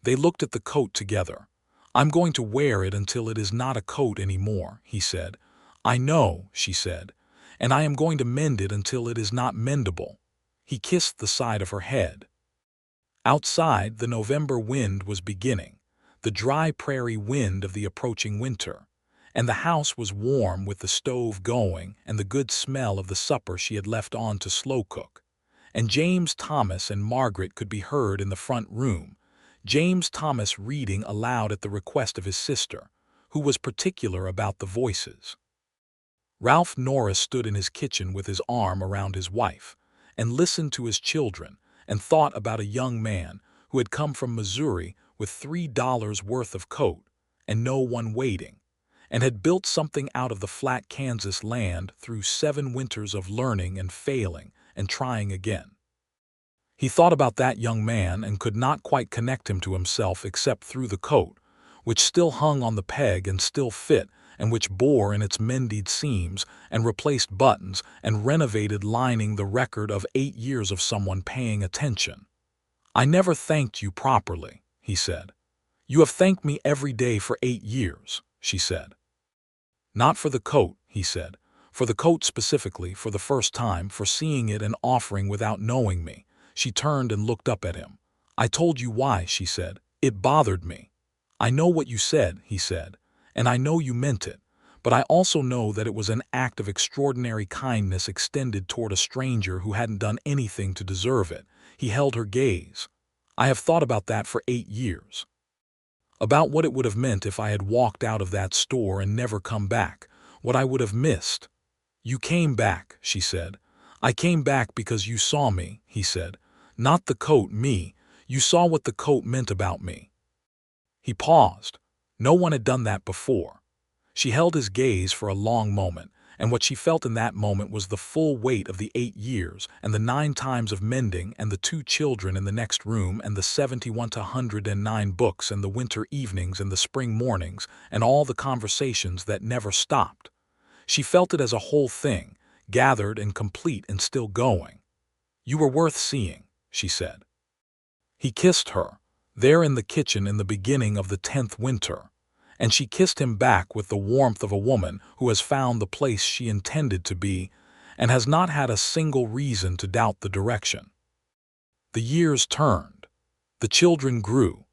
They looked at the coat together. "I'm going to wear it until it is not a coat anymore," he said. "I know," she said, "and I am going to mend it until it is not mendable." He kissed the side of her head. Outside, the November wind was beginning, the dry prairie wind of the approaching winter, and the house was warm with the stove going and the good smell of the supper she had left on to slow cook. And James Thomas and Margaret could be heard in the front room, James Thomas reading aloud at the request of his sister, who was particular about the voices. Ralph Norris stood in his kitchen with his arm around his wife, and listened to his children, and thought about a young man who had come from Missouri with $3 worth of coat, and no one waiting, and had built something out of the flat Kansas land through 7 winters of learning and failing and trying again. He thought about that young man and could not quite connect him to himself except through the coat, which still hung on the peg and still fit, and which bore in its mended seams and replaced buttons and renovated lining the record of 8 years of someone paying attention. "I never thanked you properly," he said. "You have thanked me every day for 8 years, she said. "Not for the coat," he said. "For the coat specifically, for the first time, for seeing it and offering without knowing me." She turned and looked up at him. "I told you why," she said. "It bothered me." "I know what you said," he said, "and I know you meant it, but I also know that it was an act of extraordinary kindness extended toward a stranger who hadn't done anything to deserve it." He held her gaze. "I have thought about that for 8 years. About what it would have meant if I had walked out of that store and never come back, what I would have missed." "You came back," she said. "I came back because you saw me," he said. "Not the coat, me. You saw what the coat meant about me." He paused. No one had done that before. She held his gaze for a long moment, and what she felt in that moment was the full weight of the 8 years and the 9 times of mending and the 2 children in the next room and the 71 to 109 books and the winter evenings and the spring mornings and all the conversations that never stopped. She felt it as a whole thing, gathered and complete and still going. "You were worth seeing," she said. He kissed her, there in the kitchen in the beginning of the 10th winter, and she kissed him back with the warmth of a woman who has found the place she intended to be and has not had a single reason to doubt the direction. The years turned. The children grew.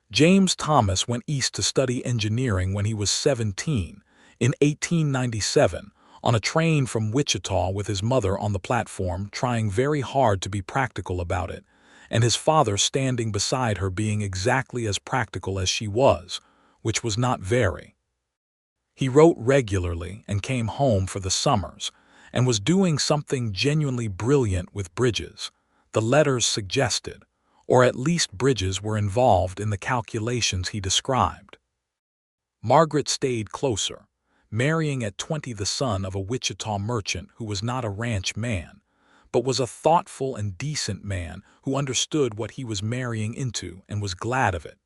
James Thomas went east to study engineering when he was 17, in 1897, on a train from Wichita with his mother on the platform trying very hard to be practical about it, and his father standing beside her being exactly as practical as she was, which was not very. He wrote regularly and came home for the summers, and was doing something genuinely brilliant with bridges, the letters suggested, or at least bridges were involved in the calculations he described. Margaret stayed closer, marrying at 20 the son of a Wichita merchant who was not a ranch man, but was a thoughtful and decent man who understood what he was marrying into and was glad of it,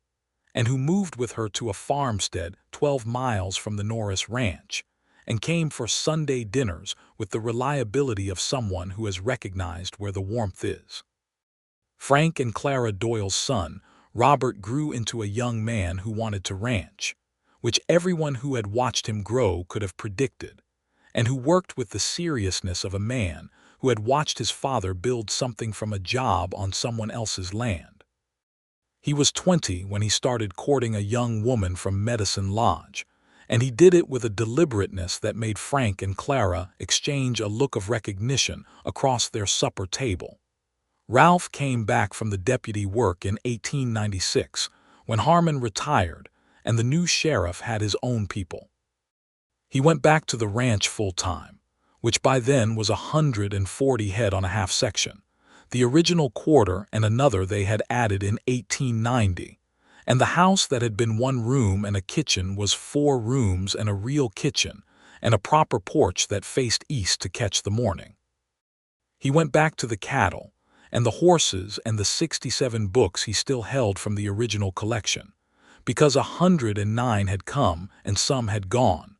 and who moved with her to a farmstead 12 miles from the Norris ranch, and came for Sunday dinners with the reliability of someone who has recognized where the warmth is. Frank and Clara Doyle's son, Robert, grew into a young man who wanted to ranch, which everyone who had watched him grow could have predicted, and who worked with the seriousness of a man who had watched his father build something from a job on someone else's land. He was 20 when he started courting a young woman from Medicine Lodge, and he did it with a deliberateness that made Frank and Clara exchange a look of recognition across their supper table. Ralph came back from the deputy work in 1896, when Harmon retired and the new sheriff had his own people. He went back to the ranch full-time, which by then was 140 head on a half-section, the original quarter and another they had added in 1890, and the house that had been 1 room and a kitchen was 4 rooms and a real kitchen, and a proper porch that faced east to catch the morning. He went back to the cattle, and the horses and the 67 books he still held from the original collection, because 109 had come and some had gone,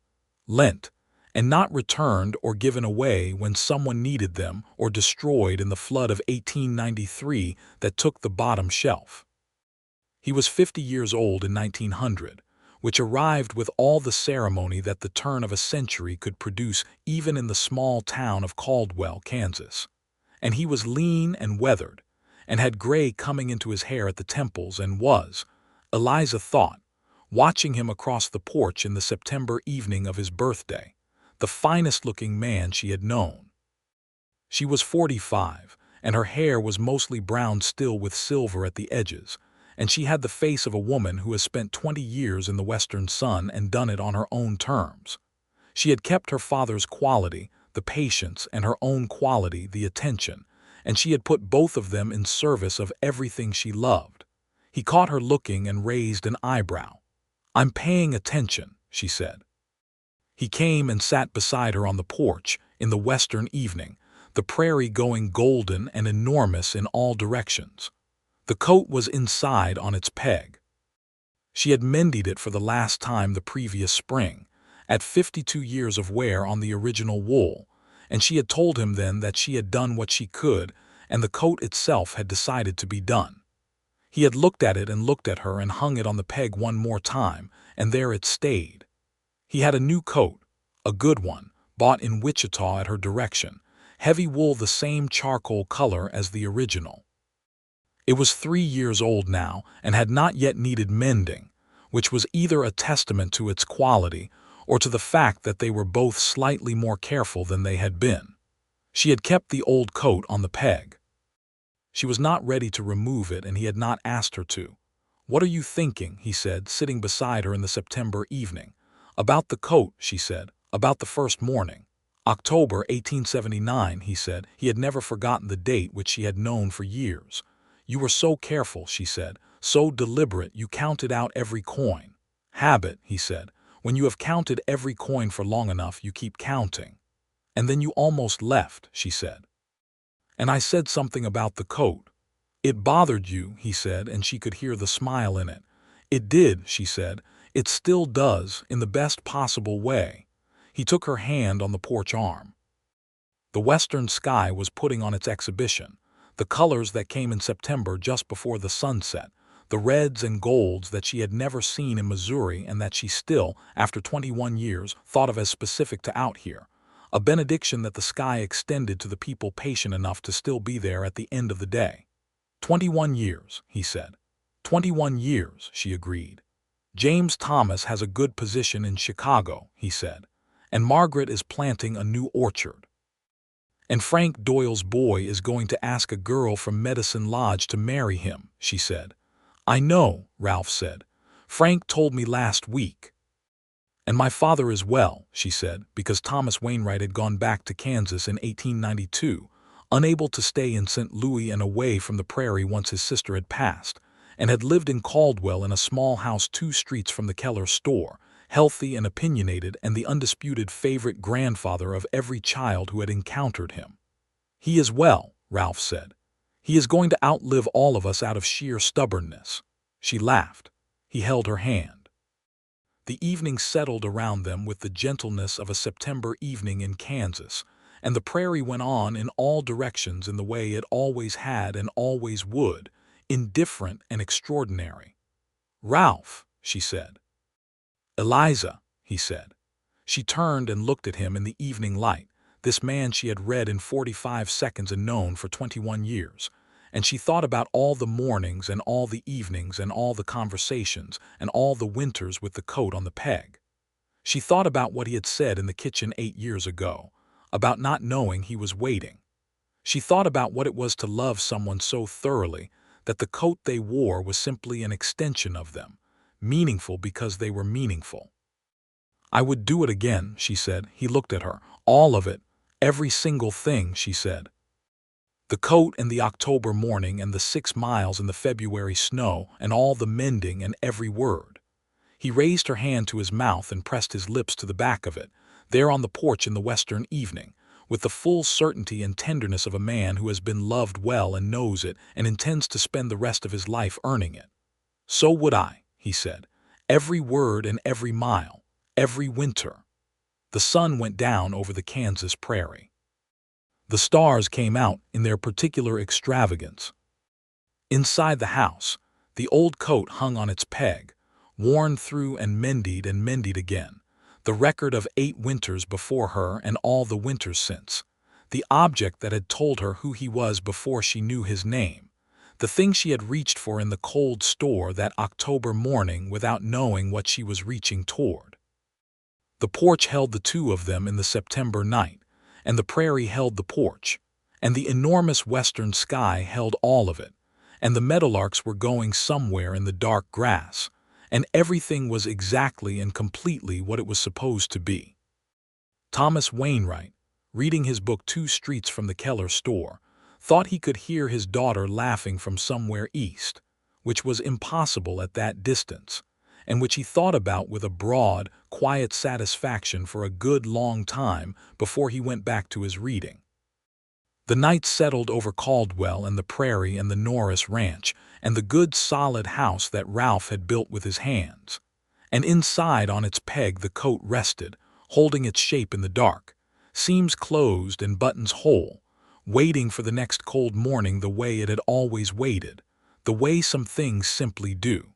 lent, and not returned or given away when someone needed them or destroyed in the flood of 1893 that took the bottom shelf. He was 50 years old in 1900, which arrived with all the ceremony that the turn of a century could produce even in the small town of Caldwell, Kansas. And he was lean and weathered, and had gray coming into his hair at the temples and was, Eliza thought, watching him across the porch in the September evening of his birthday, the finest-looking man she had known. She was 45, and her hair was mostly brown still with silver at the edges, and she had the face of a woman who has spent 20 years in the western sun and done it on her own terms. She had kept her father's quality, the patience, and her own quality, the attention, and she had put both of them in service of everything she loved. He caught her looking and raised an eyebrow. "I'm paying attention," she said. He came and sat beside her on the porch in the western evening, the prairie going golden and enormous in all directions. The coat was inside on its peg. She had mended it for the last time the previous spring, at 52 years of wear on the original wool, and she had told him then that she had done what she could, and the coat itself had decided to be done. He had looked at it and looked at her and hung it on the peg one more time, and there it stayed. He had a new coat, a good one, bought in Wichita at her direction, heavy wool the same charcoal color as the original. It was 3 years old now and had not yet needed mending, which was either a testament to its quality or to the fact that they were both slightly more careful than they had been. She had kept the old coat on the peg. She was not ready to remove it, and he had not asked her to. "What are you thinking?" he said, sitting beside her in the September evening. "About the coat," she said, "about the first morning. October 1879, he said. He had never forgotten the date which she had known for years. "You were so careful," she said, "so deliberate, you counted out every coin." "Habit," he said. "When you have counted every coin for long enough, you keep counting." "And then you almost left," she said. "And I said something about the coat." "It bothered you," he said, and she could hear the smile in it. "It did," she said. "It still does, in the best possible way." He took her hand on the porch arm. The western sky was putting on its exhibition, the colors that came in September just before the sunset, the reds and golds that she had never seen in Missouri and that she still, after 21 years, thought of as specific to out here. A benediction that the sky extended to the people patient enough to still be there at the end of the day. 21 years, he said. 21 years, she agreed. James Thomas has a good position in Chicago, he said, and Margaret is planting a new orchard. And Frank Doyle's boy is going to ask a girl from Medicine Lodge to marry him, she said. "I know," Ralph said. "Frank told me last week." "And my father is well," she said, because Thomas Wainwright had gone back to Kansas in 1892, unable to stay in St. Louis and away from the prairie once his sister had passed, and had lived in Caldwell in a small house 2 streets from the Keller store, healthy and opinionated and the undisputed favorite grandfather of every child who had encountered him. "He is well," Ralph said. "He is going to outlive all of us out of sheer stubbornness." She laughed. He held her hand. The evening settled around them with the gentleness of a September evening in Kansas, and the prairie went on in all directions in the way it always had and always would, indifferent and extraordinary. "Ralph," she said. "Eliza," he said. She turned and looked at him in the evening light, this man she had read in 45 seconds and known for 21 years, and she thought about all the mornings and all the evenings and all the conversations and all the winters with the coat on the peg. She thought about what he had said in the kitchen 8 years ago, about not knowing he was waiting. She thought about what it was to love someone so thoroughly that the coat they wore was simply an extension of them, meaningful because they were meaningful. "I would do it again," she said. He looked at her. "All of it. Every single thing," she said. The coat and the October morning and the 6 miles in the February snow and all the mending and every word. He raised her hand to his mouth and pressed his lips to the back of it, there on the porch in the western evening, with the full certainty and tenderness of a man who has been loved well and knows it and intends to spend the rest of his life earning it. "So would I," he said. "Every word and every mile, every winter." The sun went down over the Kansas prairie. The stars came out in their particular extravagance. Inside the house, the old coat hung on its peg, worn through and mended again, the record of 8 winters before her and all the winters since, the object that had told her who he was before she knew his name, the thing she had reached for in the cold store that October morning without knowing what she was reaching toward. The porch held the 2 of them in the September night, and the prairie held the porch, and the enormous western sky held all of it, and the meadowlarks were going somewhere in the dark grass, and everything was exactly and completely what it was supposed to be. Thomas Wainwright, reading his book 2 streets from the Keller store, thought he could hear his daughter laughing from somewhere east, which was impossible at that distance, and which he thought about with a broad, quiet satisfaction for a good long time before he went back to his reading. The night settled over Caldwell and the prairie and the Norris ranch and the good solid house that Ralph had built with his hands, and inside on its peg the coat rested, holding its shape in the dark, seams closed and buttons whole, waiting for the next cold morning the way it had always waited, the way some things simply do.